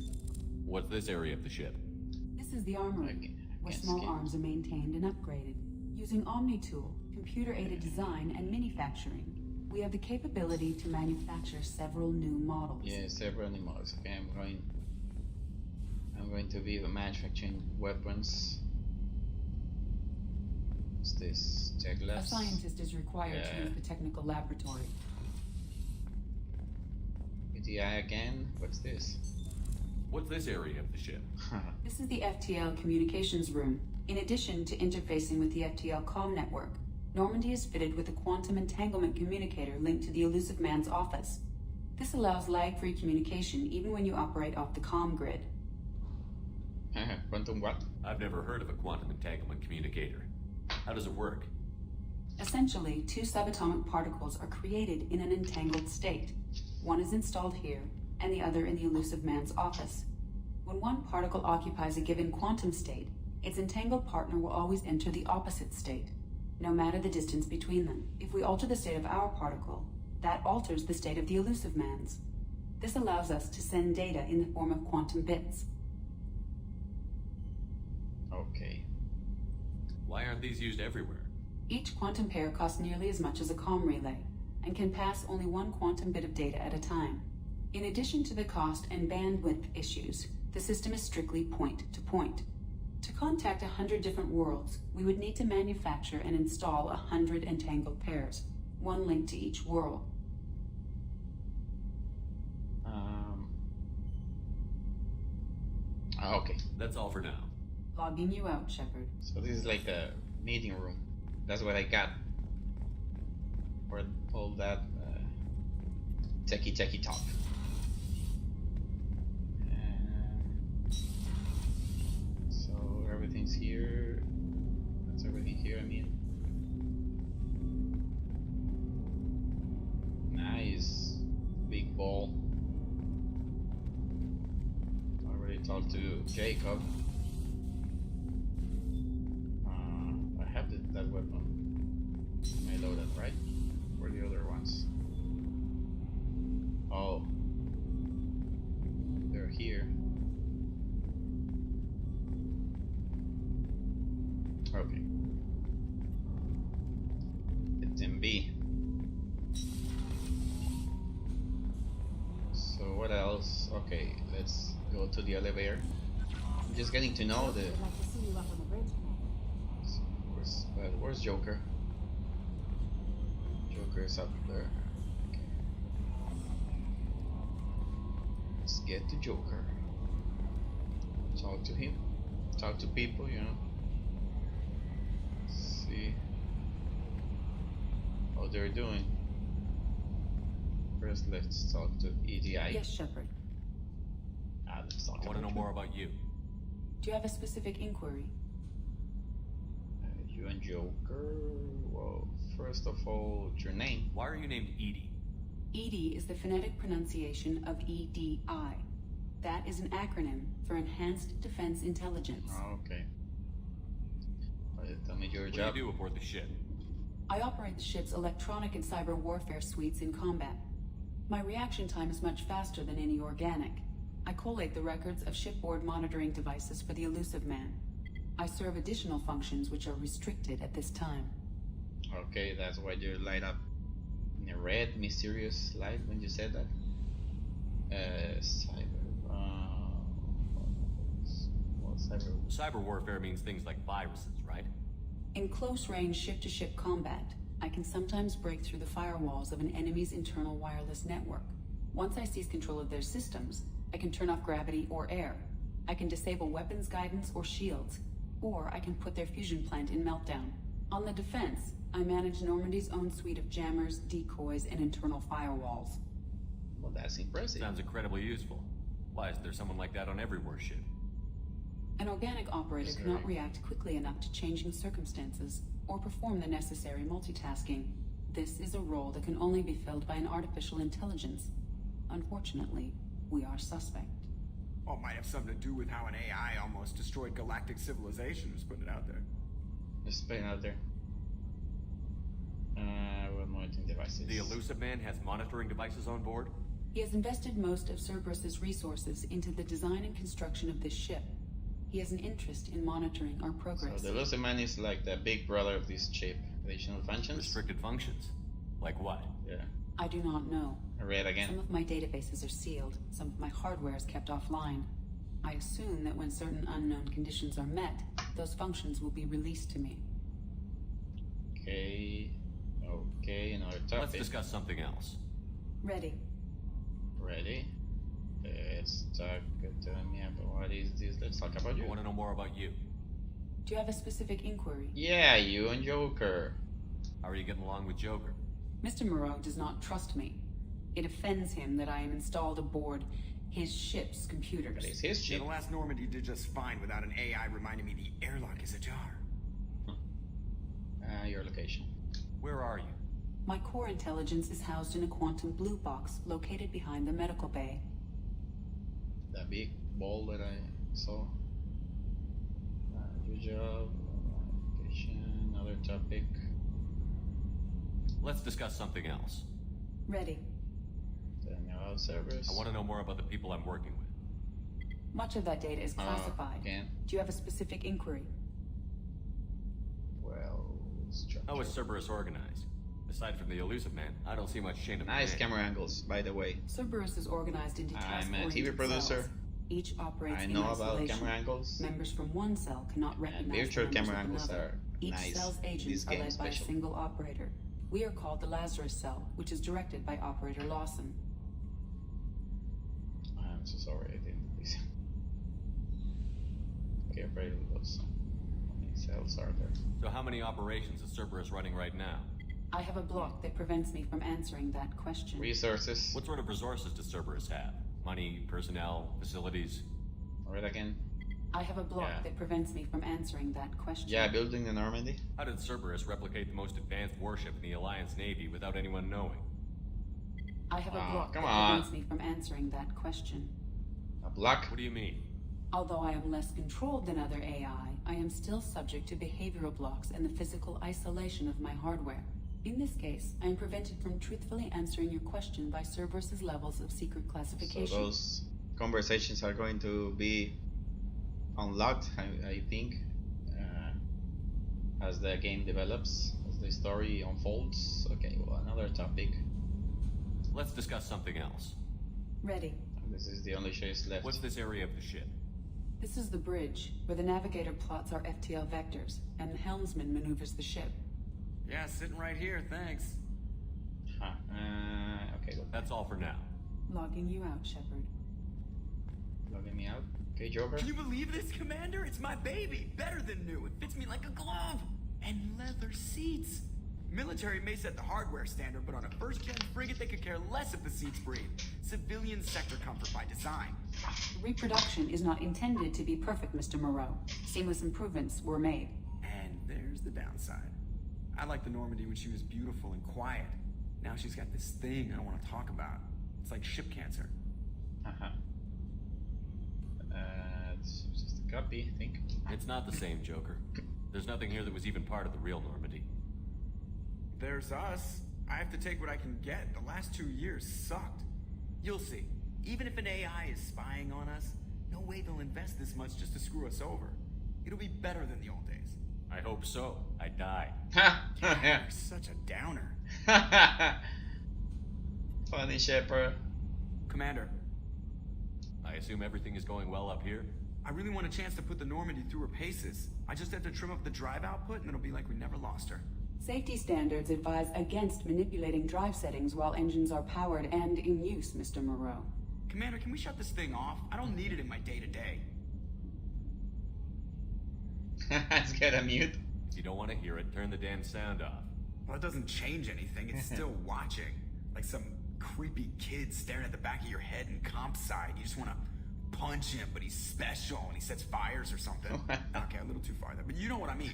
What's this area of the ship? This is the armory, where small arms are maintained and upgraded. Using Omni-Tool, computer-aided design, and manufacturing, we have the capability to manufacture several new models. Yeah, several new models. Okay, I'm going to be manufacturing weapons. What's this? Tech A labs? scientist is required to use the technical laboratory. EDI again? What's this? What's this area of the ship? This is the FTL communications room. In addition to interfacing with the FTL comm network, Normandy is fitted with a quantum entanglement communicator linked to the Elusive Man's office. This allows lag-free communication even when you operate off the comm grid. Quantum what? I've never heard of a quantum entanglement communicator. How does it work? Essentially, two subatomic particles are created in an entangled state. One is installed here, and the other in the Elusive Man's office. When one particle occupies a given quantum state, its entangled partner will always enter the opposite state, no matter the distance between them. If we alter the state of our particle, that alters the state of the Elusive Man's. This allows us to send data in the form of quantum bits. Okay. Why aren't these used everywhere? Each quantum pair costs nearly as much as a comm relay, and can pass only one quantum bit of data at a time. In addition to the cost and bandwidth issues, the system is strictly point-to-point. To contact 100 different worlds, we would need to manufacture and install 100 entangled pairs, one linked to each world. Okay. That's all for now. Logging you out, Shepard. So this is like a meeting room. That's what I got. For all that techie talk. So everything's here. That's everything here, I mean. Nice. Big ball. Already talked to Jacob. I have that weapon. I loaded, right? Where are the other ones? Oh. They're here. Okay. It's in B. So what else? Okay, let's go to the elevator. I'm just getting to know the... I'd like to see you up on the bridge, Commander. Where's Joker? Joker's up there. Okay. Let's get to Joker. Talk to him. Talk to people, you know. See how they're doing. First, let's talk to EDI. Yes, Shepard. Let's talk I want to know more about you. Do you have a specific inquiry? You and Joker. Well, first of all, what's your name? Why are you named Edie? EDI is the phonetic pronunciation of EDI. That is an acronym for Enhanced Defense Intelligence. Oh, okay. Tell me your What job. do you do aboard the ship? I operate the ship's electronic and cyber warfare suites in combat. My reaction time is much faster than any organic. I collate the records of shipboard monitoring devices for the Elusive Man. I serve additional functions which are restricted at this time. Okay, that's why you light up in a red, mysterious light when you said that. Cyber warfare means things like viruses, right? In close-range ship-to-ship combat, I can sometimes break through the firewalls of an enemy's internal wireless network. Once I seize control of their systems, I can turn off gravity or air. I can disable weapons guidance or shields, or I can put their fusion plant in meltdown. On the defense, I manage Normandy's own suite of jammers, decoys, and internal firewalls. Well, that's impressive. Sounds incredibly useful. Why is there someone like that on every warship? An organic operator cannot react quickly enough to changing circumstances or perform the necessary multitasking. This is a role that can only be filled by an artificial intelligence. Unfortunately, we are suspect. Well, it might have something to do with how an AI almost destroyed galactic civilization, just putting it out there. Just putting it out there. We're monitoring devices. The Elusive Man has monitoring devices on board? He has invested most of Cerberus's resources into the design and construction of this ship. He has an interest in monitoring our progress. So the Elusive Man is like the big brother of this chip. Additional functions? Restricted functions? Like what? Yeah. I do not know. I read again. Some of my databases are sealed. Some of my hardware is kept offline. I assume that when certain unknown conditions are met, those functions will be released to me. Okay. Okay, another topic. Let's discuss something else. Ready. Ready? Let's talk to me about what is this. Let's talk about you. I want to know more about you. Do you have a specific inquiry? Yeah, you and Joker. How are you getting along with Joker? Mr. Moreau does not trust me. It offends him that I am installed aboard his ship's computers. But it's his ship. The last Normandy did just fine without an AI reminding me the airlock is ajar. Your location. Where are you? My core intelligence is housed in a quantum blue box located behind the medical bay. That big ball that I saw. Good job. Location. Another topic. Let's discuss something else. Ready. Service. I want to know more about the people I'm working with. Much of that data is classified. Again. Do you have a specific inquiry? Well, how is Cerberus organized? Aside from the elusive man, I don't see much chain of nice command. camera angles, by the way. Cerberus is organized into I'm a task-oriented TV producer. cells. Each operates I in know about isolation. camera angles. Members from one cell cannot recognize And virtual the members camera of angles another. are Each nice. cell's agents This are game led by a special. single operator. We are called the Lazarus cell, which is directed by Operator Lawson. I'm so sorry I didn't listen. Okay, Operator Lawson. How many cells are there? So how many operations is Cerberus running right now? I have a block that prevents me from answering that question. Resources. What sort of resources does Cerberus have? Money, personnel, facilities? Alright, again. I have a block that prevents me from answering that question. Yeah, building the Normandy. How did Cerberus replicate the most advanced warship in the Alliance Navy without anyone knowing? I have a block that prevents me from answering that question. A block? What do you mean? Although I am less controlled than other AI, I am still subject to behavioral blocks and the physical isolation of my hardware. In this case, I am prevented from truthfully answering your question by Cerberus's levels of secret classification. So those conversations are going to be unlocked, I think, as the game develops, as the story unfolds. Okay, well, another topic. Let's discuss something else. Ready. This is the only choice left. What's this area of the ship? This is the bridge, where the navigator plots our FTL vectors, and the helmsman maneuvers the ship. Yeah, sitting right here, thanks. Huh. Okay, look. That's all for now. Logging you out, Shepard. Logging me out? Okay, Joker. Can you believe this, Commander? It's my baby. Better than new. It fits me like a glove. And leather seats. Military may set the hardware standard, but on a first-gen frigate, they could care less if the seats breathe. Civilian sector comfort by design. Reproduction is not intended to be perfect, Mr. Moreau. Seamless improvements were made. And there's the downside. I liked the Normandy when she was beautiful and quiet. Now she's got this thing I don't want to talk about. It's like ship cancer. It's just a copy, I think. It's not the same, Joker. There's nothing here that was even part of the real Normandy. There's us. I have to take what I can get. The last 2 years sucked. You'll see. Even if an AI is spying on us, no way they'll invest this much just to screw us over. It'll be better than the old days. I hope so. I died. You're such a downer. Funny, Shepard. Commander. I assume everything is going well up here? I really want a chance to put the Normandy through her paces. I just have to trim up the drive output and it'll be like we never lost her. Safety standards advise against manipulating drive settings while engines are powered and in use, Mr. Moreau. Commander, can we shut this thing off? I don't need it in my day-to-day. Let's get a mute. If you don't want to hear it, turn the damn sound off. Well, it doesn't change anything. It's still watching. Like some creepy kid staring at the back of your head in comp side. You just want to punch him, but he's special and he sets fires or something. Okay, a little too far there, but you know what I mean.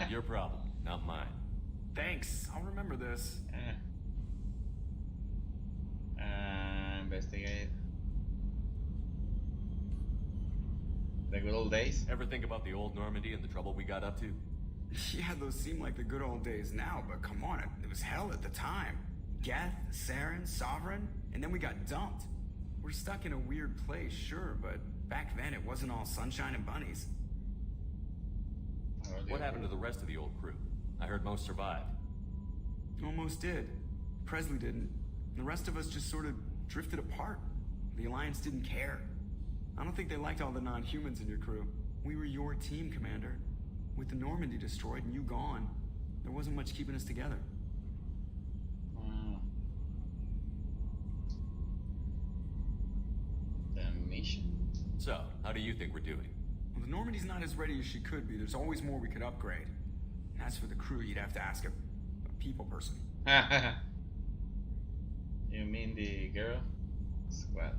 Your problem, not mine. Thanks. I'll remember this. Investigate. The good old days? Ever think about the old Normandy and the trouble we got up to? Yeah, those seem like the good old days now, but come on, it was hell at the time. Geth, Saren, Sovereign, and then we got dumped. We're stuck in a weird place, sure, but back then it wasn't all sunshine and bunnies. What happened to the rest of the old crew? I heard most survived. Almost did. Presley didn't. The rest of us just sort of drifted apart. The Alliance didn't care. I don't think they liked all the non-humans in your crew. We were your team, Commander. With the Normandy destroyed and you gone, there wasn't much keeping us together. So, how do you think we're doing? Well, the Normandy's not as ready as she could be. There's always more we could upgrade. And as for the crew, you'd have to ask a people person. You mean the girl? Squad.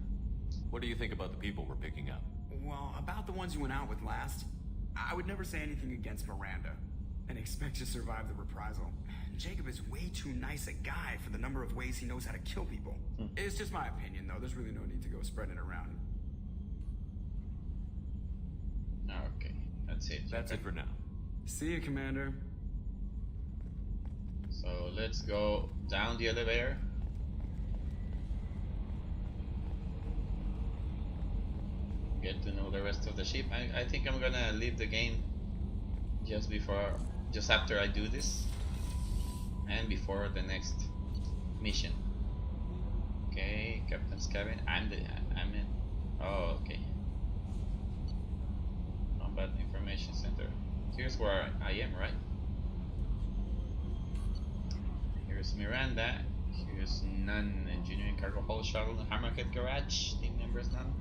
What do you think about the people we're picking up? Well, about the ones you went out with last, I would never say anything against Miranda and expect to survive the reprisal. Jacob is way too nice a guy for the number of ways he knows how to kill people. It's just my opinion, though. There's really no need to go spreading it around. Okay, that's it. That's it for now. See you, Commander. So let's go down the elevator. Get to know the rest of the ship. I think I'm gonna leave the game just after I do this, and before the next mission. Okay, Captain's cabin. I'm in. Oh, okay. Combat Information Center. Here's where I am, right? Here's Miranda. Here's None. Engineering, cargo hold, shuttle, Hammerhead garage. Team members none.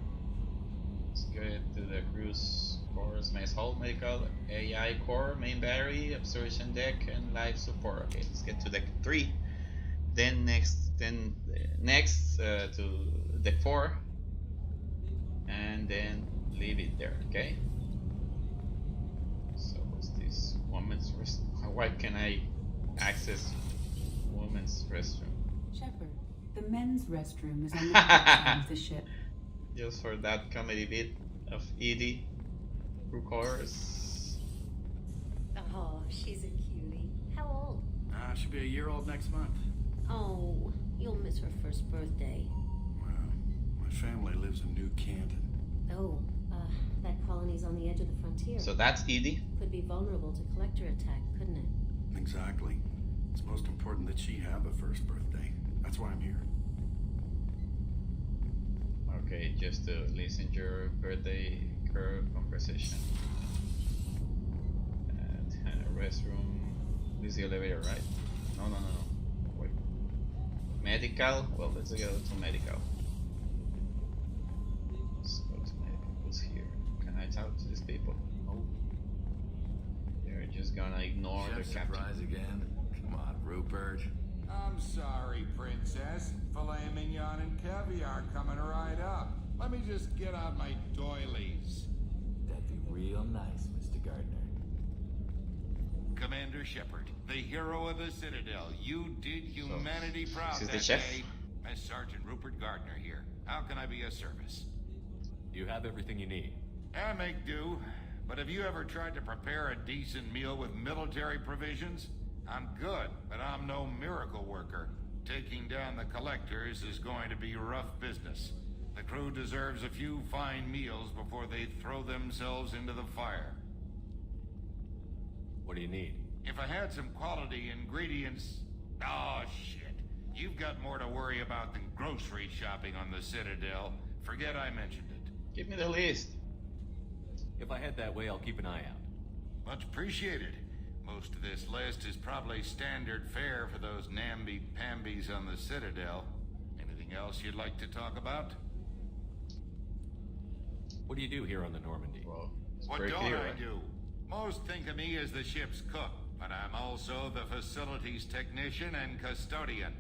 Let's go to the cruise course, mess hall, medical, AI core, main battery, observation deck, and life support. Okay, let's get to deck 3. Then next to deck 4, and then leave it there. Okay. So what's this? Women's restroom. Why can I access women's restroom? Shepard, the men's restroom is on the outside of the ship. Just for that comedy bit of Edie, who chorus. Oh, she's a cutie. How old? She'll be a year old next month. Oh, you'll miss her first birthday. Well, my family lives in New Canton. Oh, that colony's on the edge of the frontier. So that's Edie? Could be vulnerable to collector attack, couldn't it? Exactly. It's most important that she have a first birthday. That's why I'm here. Okay, just to listen to your birthday curve conversation. And restroom. This is the elevator, right? No. Wait. Medical? Well, let's go to medical. Let's go to medical. Who's here? Can I talk to these people? Oh. They're just gonna ignore their captain. Surprise again? Come on, Rupert. I'm sorry, Princess. Filet mignon and caviar coming right up. Let me just get out my doilies. That'd be real nice, Mr. Gardner. Commander Shepard, the hero of the Citadel. You did humanity proud this is that the chef? day. Mass Sergeant Rupert Gardner here. How can I be of service? You have everything you need. I make do. But have you ever tried to prepare a decent meal with military provisions? I'm good, but I'm no miracle worker. Taking down the collectors is going to be rough business. The crew deserves a few fine meals before they throw themselves into the fire. What do you need? If I had some quality ingredients... Oh, shit. You've got more to worry about than grocery shopping on the Citadel. Forget I mentioned it. Give me the list. If I head that way, I'll keep an eye out. Much appreciated. Most of this list is probably standard fare for those namby-pambies on the Citadel. Anything else you'd like to talk about? What do you do here on the Normandy? Well, what don't I do? Most think of me as the ship's cook, but I'm also the facilities technician and custodian.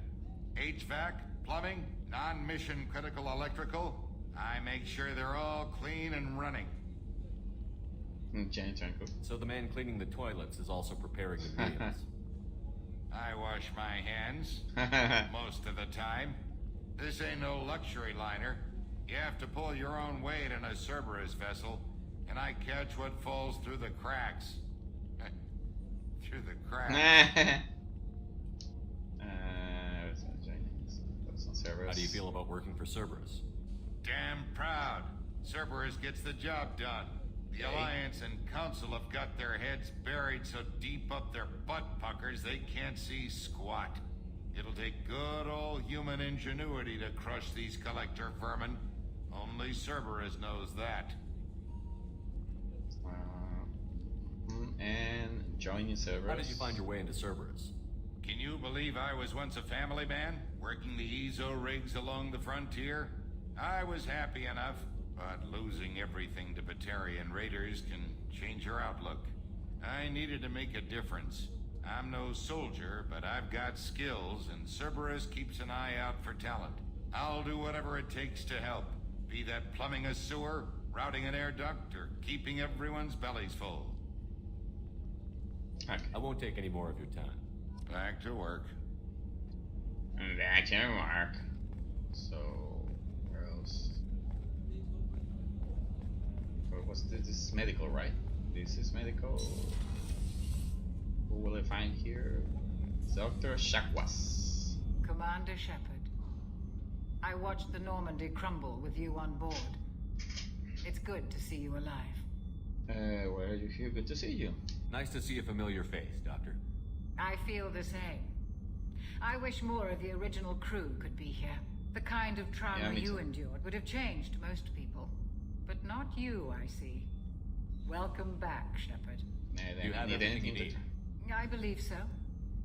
HVAC, plumbing, non-mission critical electrical. I make sure they're all clean and running. So the man cleaning the toilets is also preparing the meals. I wash my hands most of the time. This ain't no luxury liner. You have to pull your own weight in a Cerberus vessel, and I catch what falls through the cracks. Through the cracks. How do you feel about working for Cerberus? Damn proud. Cerberus gets the job done. The Alliance and Council have got their heads buried so deep up their butt puckers they can't see squat. It'll take good old human ingenuity to crush these collector vermin. Only Cerberus knows that. And joining Cerberus. How did you find your way into Cerberus? Can you believe I was once a family man, working the EZO rigs along the frontier? I was happy enough. But losing everything to Batarian raiders can change your outlook. I needed to make a difference. I'm no soldier, but I've got skills, and Cerberus keeps an eye out for talent. I'll do whatever it takes to help. Be that plumbing a sewer, routing an air duct, or keeping everyone's bellies full. Okay. I won't take any more of your time. Back to work. Back to work. So, where else? What's this? This is medical, right? This is medical. Who will I find here? Dr. Shakwas. Commander Shepard. I watched the Normandy crumble with you on board. It's good to see you alive. Why are you here? Good to see you. Nice to see a familiar face, Doctor. I feel the same. I wish more of the original crew could be here. The kind of trauma you endured would have changed most people. But not you, I see. Welcome back, Shepard. You have everything you need. I believe so.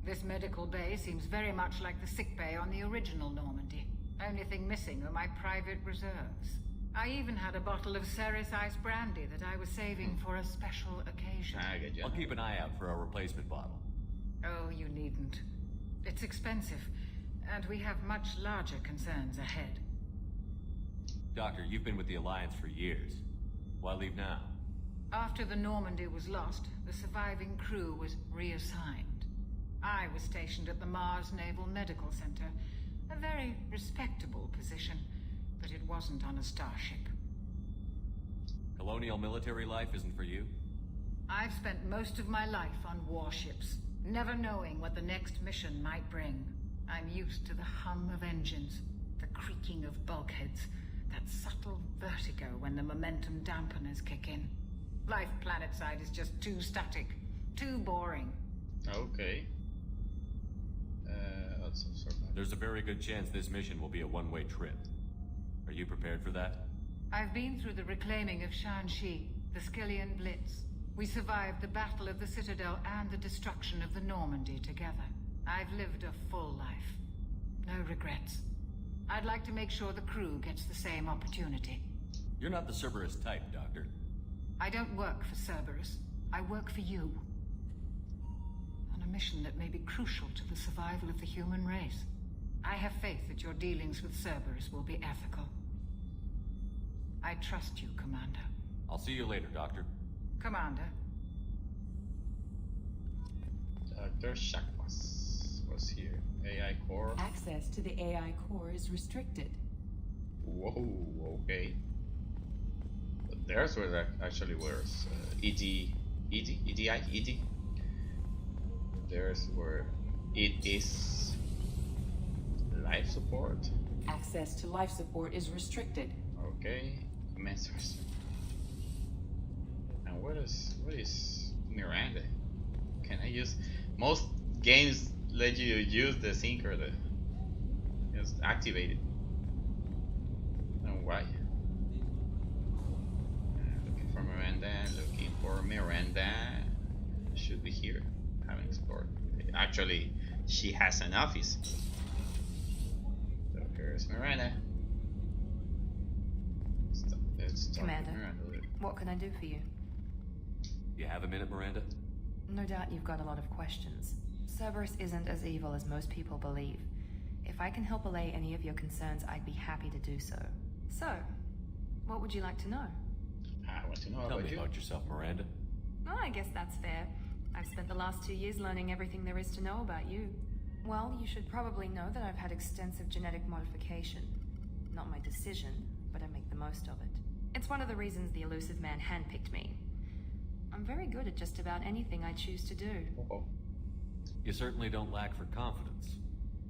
This medical bay seems very much like the sick bay on the original Normandy. Only thing missing are my private reserves. I even had a bottle of Ceres Ice brandy that I was saving for a special occasion. I'll keep an eye out for a replacement bottle. Oh, you needn't. It's expensive, and we have much larger concerns ahead. Doctor, you've been with the Alliance for years. Why leave now? After the Normandy was lost, the surviving crew was reassigned. I was stationed at the Mars Naval Medical Center, a very respectable position, but it wasn't on a starship. Colonial military life isn't for you? I've spent most of my life on warships, never knowing what the next mission might bring. I'm used to the hum of engines, the creaking of bulkheads, that subtle vertigo when the momentum dampeners kick in. Life planetside is just too static, too boring. Okay. There's a very good chance this mission will be a one-way trip. Are you prepared for that? I've been through the reclaiming of Shanxi, the Skillian Blitz. We survived the Battle of the Citadel and the destruction of the Normandy together. I've lived a full life. No regrets. I'd like to make sure the crew gets the same opportunity. You're not the Cerberus type, Doctor. I don't work for Cerberus. I work for you. On a mission that may be crucial to the survival of the human race. I have faith that your dealings with Cerberus will be ethical. I trust you, Commander. I'll see you later, Doctor. Commander. Dr. Shakwas was here. AI core. Access to the AI core is restricted. Whoa, okay. But there's where that actually was EDI. There's where it is life support. Access to life support is restricted. Okay, commence. And what is Miranda? Can I use? Most games let you use the sinker, just activate it. And why? Looking for Miranda. Should be here. Haven't explored. Actually, she has an office. So here's Miranda. Let's talk Commander, to Miranda. what can I do for you? You have a minute, Miranda? No doubt you've got a lot of questions. Cerberus isn't as evil as most people believe. If I can help allay any of your concerns, I'd be happy to do so. So, what would you like to know? I want to know Tell about me you. about yourself, Miranda. Well, I guess that's fair. I've spent the last 2 years learning everything there is to know about you. Well, you should probably know that I've had extensive genetic modification. Not my decision, but I make the most of it. It's one of the reasons the elusive man handpicked me. I'm very good at just about anything I choose to do. You certainly don't lack for confidence.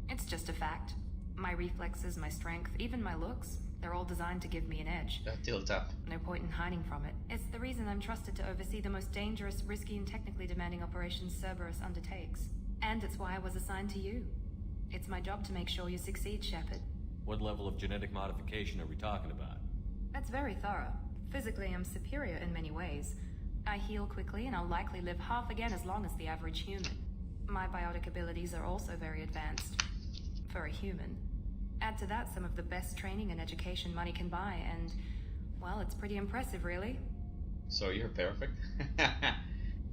It's just a fact. My reflexes, my strength, even my looks, they're all designed to give me an edge. That tilt up. No point in hiding from it. It's the reason I'm trusted to oversee the most dangerous, risky, and technically demanding operations Cerberus undertakes. And it's why I was assigned to you. It's my job to make sure you succeed, Shepard. What level of genetic modification are we talking about? That's very thorough. Physically, I'm superior in many ways. I heal quickly, and I'll likely live half again as long as the average human. My biotic abilities are also very advanced. For a human. Add to that some of the best training and education money can buy, and Well, it's pretty impressive, really. So you're perfect?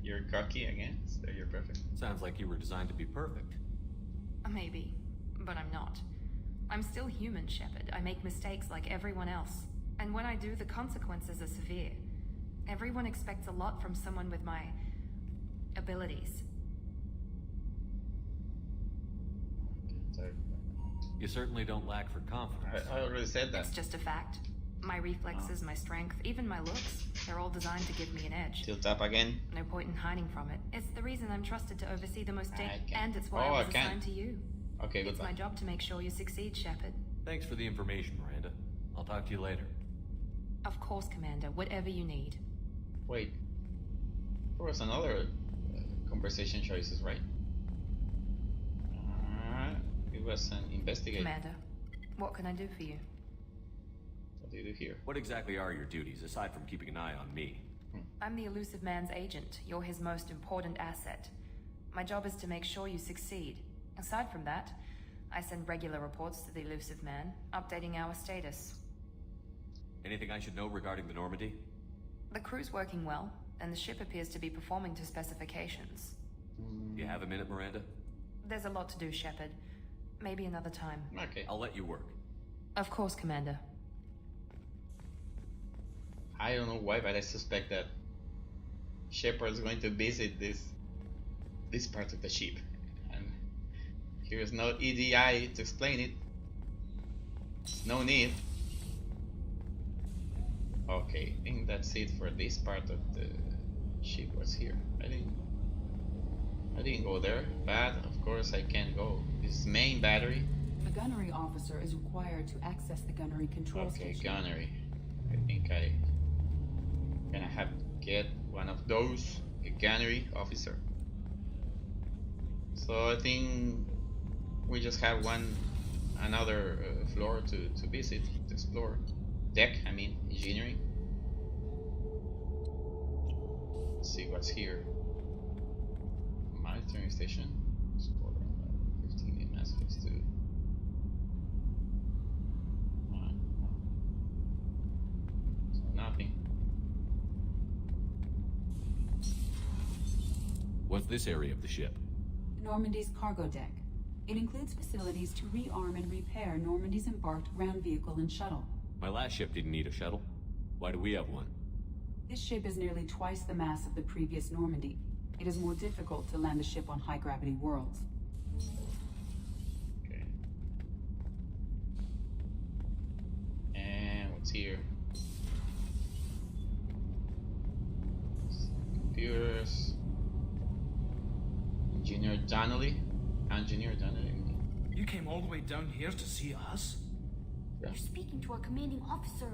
You're cocky again, so you're perfect. Sounds like you were designed to be perfect. Maybe, but I'm not. I'm still human, Shepard. I make mistakes like everyone else. And when I do, the consequences are severe. Everyone expects a lot from someone with my abilities. You certainly don't lack for confidence. I already said that. It's just a fact. My reflexes, my strength, even my looks, they're all designed to give me an edge. Tilt up again. No point in hiding from it. It's the reason I'm trusted to oversee the most and it's why I was assigned to you. Okay, it's my job to make sure you succeed, Shepard. Thanks for the information, Miranda. I'll talk to you later. Of course, Commander. Whatever you need. Wait. There was another conversation choices, right? It was an investigate. Commander, what can I do for you? What do you do here? What exactly are your duties, aside from keeping an eye on me? I'm the elusive man's agent. You're his most important asset. My job is to make sure you succeed. Aside from that, I send regular reports to the elusive man, updating our status. Anything I should know regarding the Normandy? The crew's working well, and the ship appears to be performing to specifications. You have a minute, Miranda? There's a lot to do, Shepard. Maybe another time. Okay. I'll let you work. Of course, Commander. I don't know why, but I suspect that Shepard is going to visit this part of the ship, and here's no EDI to explain it. No need. Okay, I think that's it for this part of the ship. What's here? I didn't go there, but of course I can't go. This main battery. A gunnery officer is required to access the gunnery control station. Okay, gunnery. I think I'm gonna have to get one of those, a gunnery officer. So I think we just have another floor to visit, to explore. Deck, I mean, engineering. Let's see what's here. Monitoring station. 15 mass phase 2. So nothing. What's this area of the ship? Normandy's cargo deck. It includes facilities to rearm and repair Normandy's embarked ground vehicle and shuttle. My last ship didn't need a shuttle. Why do we have one? This ship is nearly twice the mass of the previous Normandy. It is more difficult to land a ship on high-gravity worlds. Okay. And what's here? Computers. Engineer Donnelly. You came all the way down here to see us? Yeah. You're speaking to our commanding officer.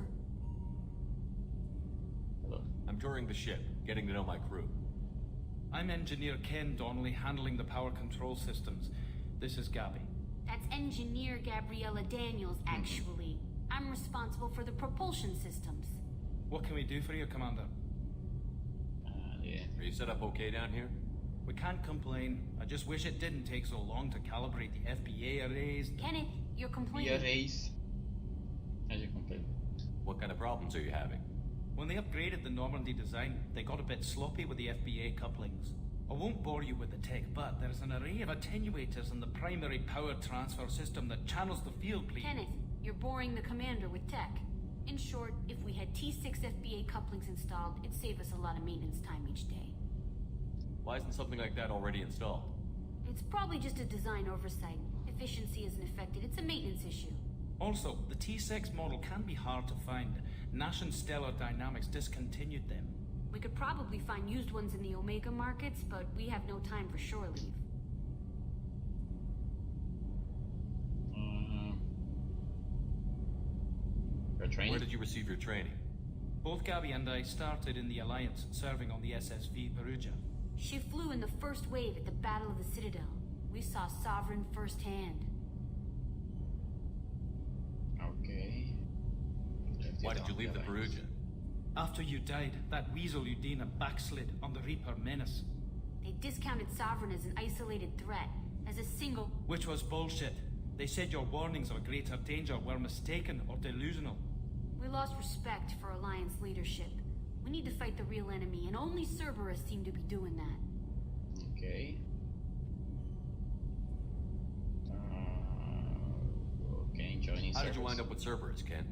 Hello. I'm touring the ship, getting to know my crew. I'm Engineer Ken Donnelly, handling the power control systems. This is Gabby. That's Engineer Gabriella Daniels, actually. I'm responsible for the propulsion systems. What can we do for you, Commander? Yeah. Are you set up okay down here? We can't complain. I just wish it didn't take so long to calibrate the FBA arrays. Kenneth, you're complaining. The arrays. As you complain. What kind of problems are you having? When they upgraded the Normandy design, they got a bit sloppy with the FBA couplings. I won't bore you with the tech, but there's an array of attenuators in the primary power transfer system that channels the field bleed. Kenneth, you're boring the commander with tech. In short, if we had T6 FBA couplings installed, it'd save us a lot of maintenance time each day. Why isn't something like that already installed? It's probably just a design oversight. Efficiency isn't affected. It's a maintenance issue. Also, the T6 model can be hard to find. Nash and Stellar Dynamics discontinued them. We could probably find used ones in the Omega markets, but we have no time for shore leave. Your training? Where did you receive your training? Both Gabby and I started in the Alliance, serving on the SSV Perugia. She flew in the first wave at the Battle of the Citadel. We saw Sovereign firsthand. Okay. Why did you leave the Perugia? After you died, that weasel Udina backslid on the Reaper Menace. They discounted Sovereign as an isolated threat, as a single... Which was bullshit. They said your warnings of greater danger were mistaken or delusional. We lost respect for Alliance leadership. We need to fight the real enemy, and only Cerberus seem to be doing that. Okay. Okay, joining How did you Cerberus. wind up with Cerberus, Ken?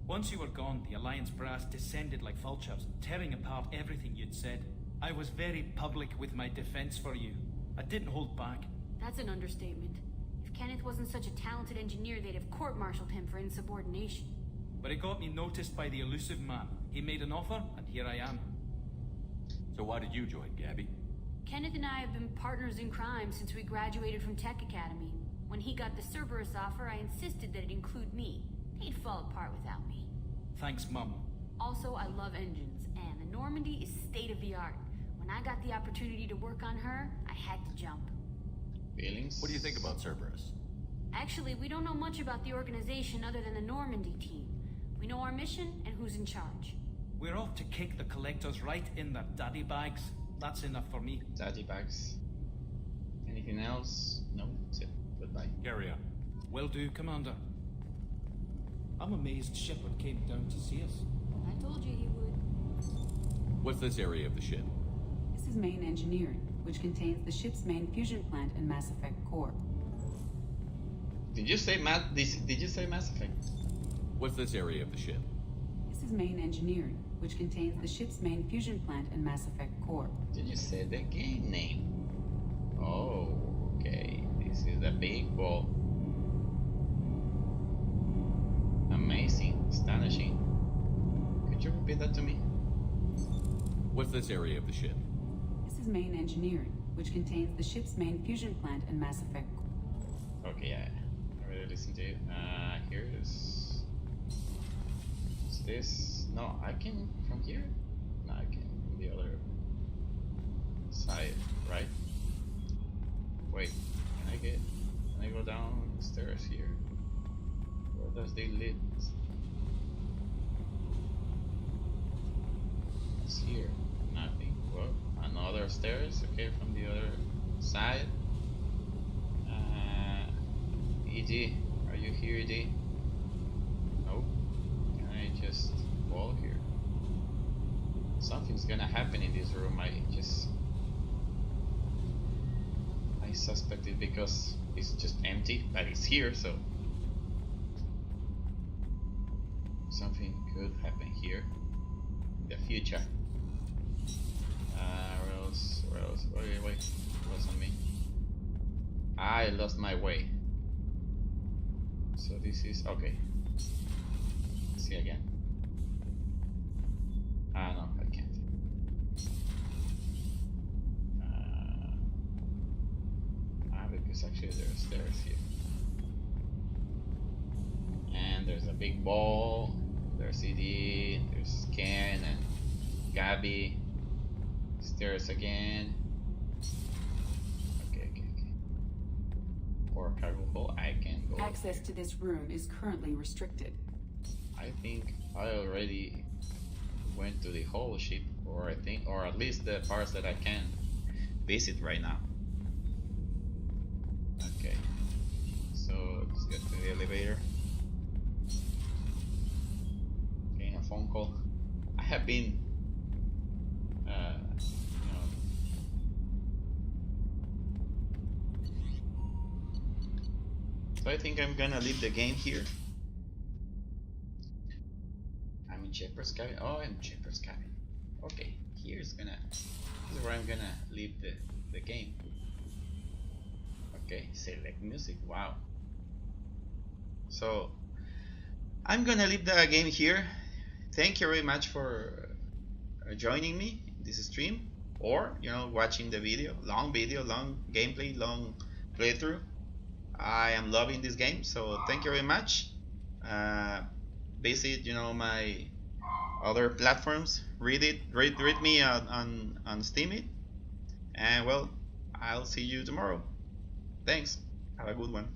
Once you were gone, the Alliance brass descended like vultures, tearing apart everything you'd said. I was very public with my defense for you. I didn't hold back. That's an understatement. If Kenneth wasn't such a talented engineer, they'd have court-martialed him for insubordination. But it got me noticed by the elusive man. He made an offer, and here I am. So why did you join, Gabby? Kenneth and I have been partners in crime since we graduated from Tech Academy. When he got the Cerberus offer, I insisted that it include me. He'd fall apart without me. Thanks, Mum. Also, I love engines, and the Normandy is state-of-the-art. When I got the opportunity to work on her, I had to jump. Feelings? What do you think about Cerberus? Actually, we don't know much about the organization other than the Normandy team. We know our mission and who's in charge. We're off to kick the collectors right in their daddy bags. That's enough for me. Daddy bags. Anything else? No, that's it. Goodbye. Carry on. Will do, Commander. I'm amazed Shepard came down to see us. I told you he would. What's this area of the ship? This is main engineering, which contains the ship's main fusion plant and Mass Effect core. Did you say Did you say Mass Effect? What's this area of the ship? This is main engineering, which contains the ship's main fusion plant and Mass Effect core. Did you say the game name? Oh, okay. This is the big ball. Amazing, astonishing. Could you repeat that to me? What's this area of the ship? This is main engineering, which contains the ship's main fusion plant and Mass Effect core. Okay, yeah. I already listened to it. Here is this. No, I can from here? No, I can from the other side, right? Wait, can I go down the stairs here? Where does they lead? It's here. Nothing. Well, another stairs, okay, from the other side. ED, are you here, ED? Nope. Can I just wall here? Something's gonna happen in this room. I suspect it because it's just empty, but it's here, so something could happen here in the future. Where else? Wait, what's on me? I lost my way. So this is okay. Let's see again. No, I can't. Because actually there's stairs here. And there's a big ball. There's CD. There's Ken and Gabby. Stairs again. Okay. Or cargo hold. I can go. Access to this room is currently restricted. I think I already went to the whole ship, or at least the parts that I can visit right now. Okay, so let's get to the elevator. Getting a phone call. I have been, so I think I'm gonna leave the game here. I'm in Shepard's cabin. Oh, I'm in Shepard's cabin. Okay, this is where I'm gonna leave the game. Okay, select music. Wow. So I'm gonna leave the game here. Thank you very much for joining me in this stream, or watching the video, long gameplay, long playthrough. I am loving this game, so thank you very much. Visit my other platforms. Read me on Steam it, and well, I'll see you tomorrow. Thanks. Have a good one.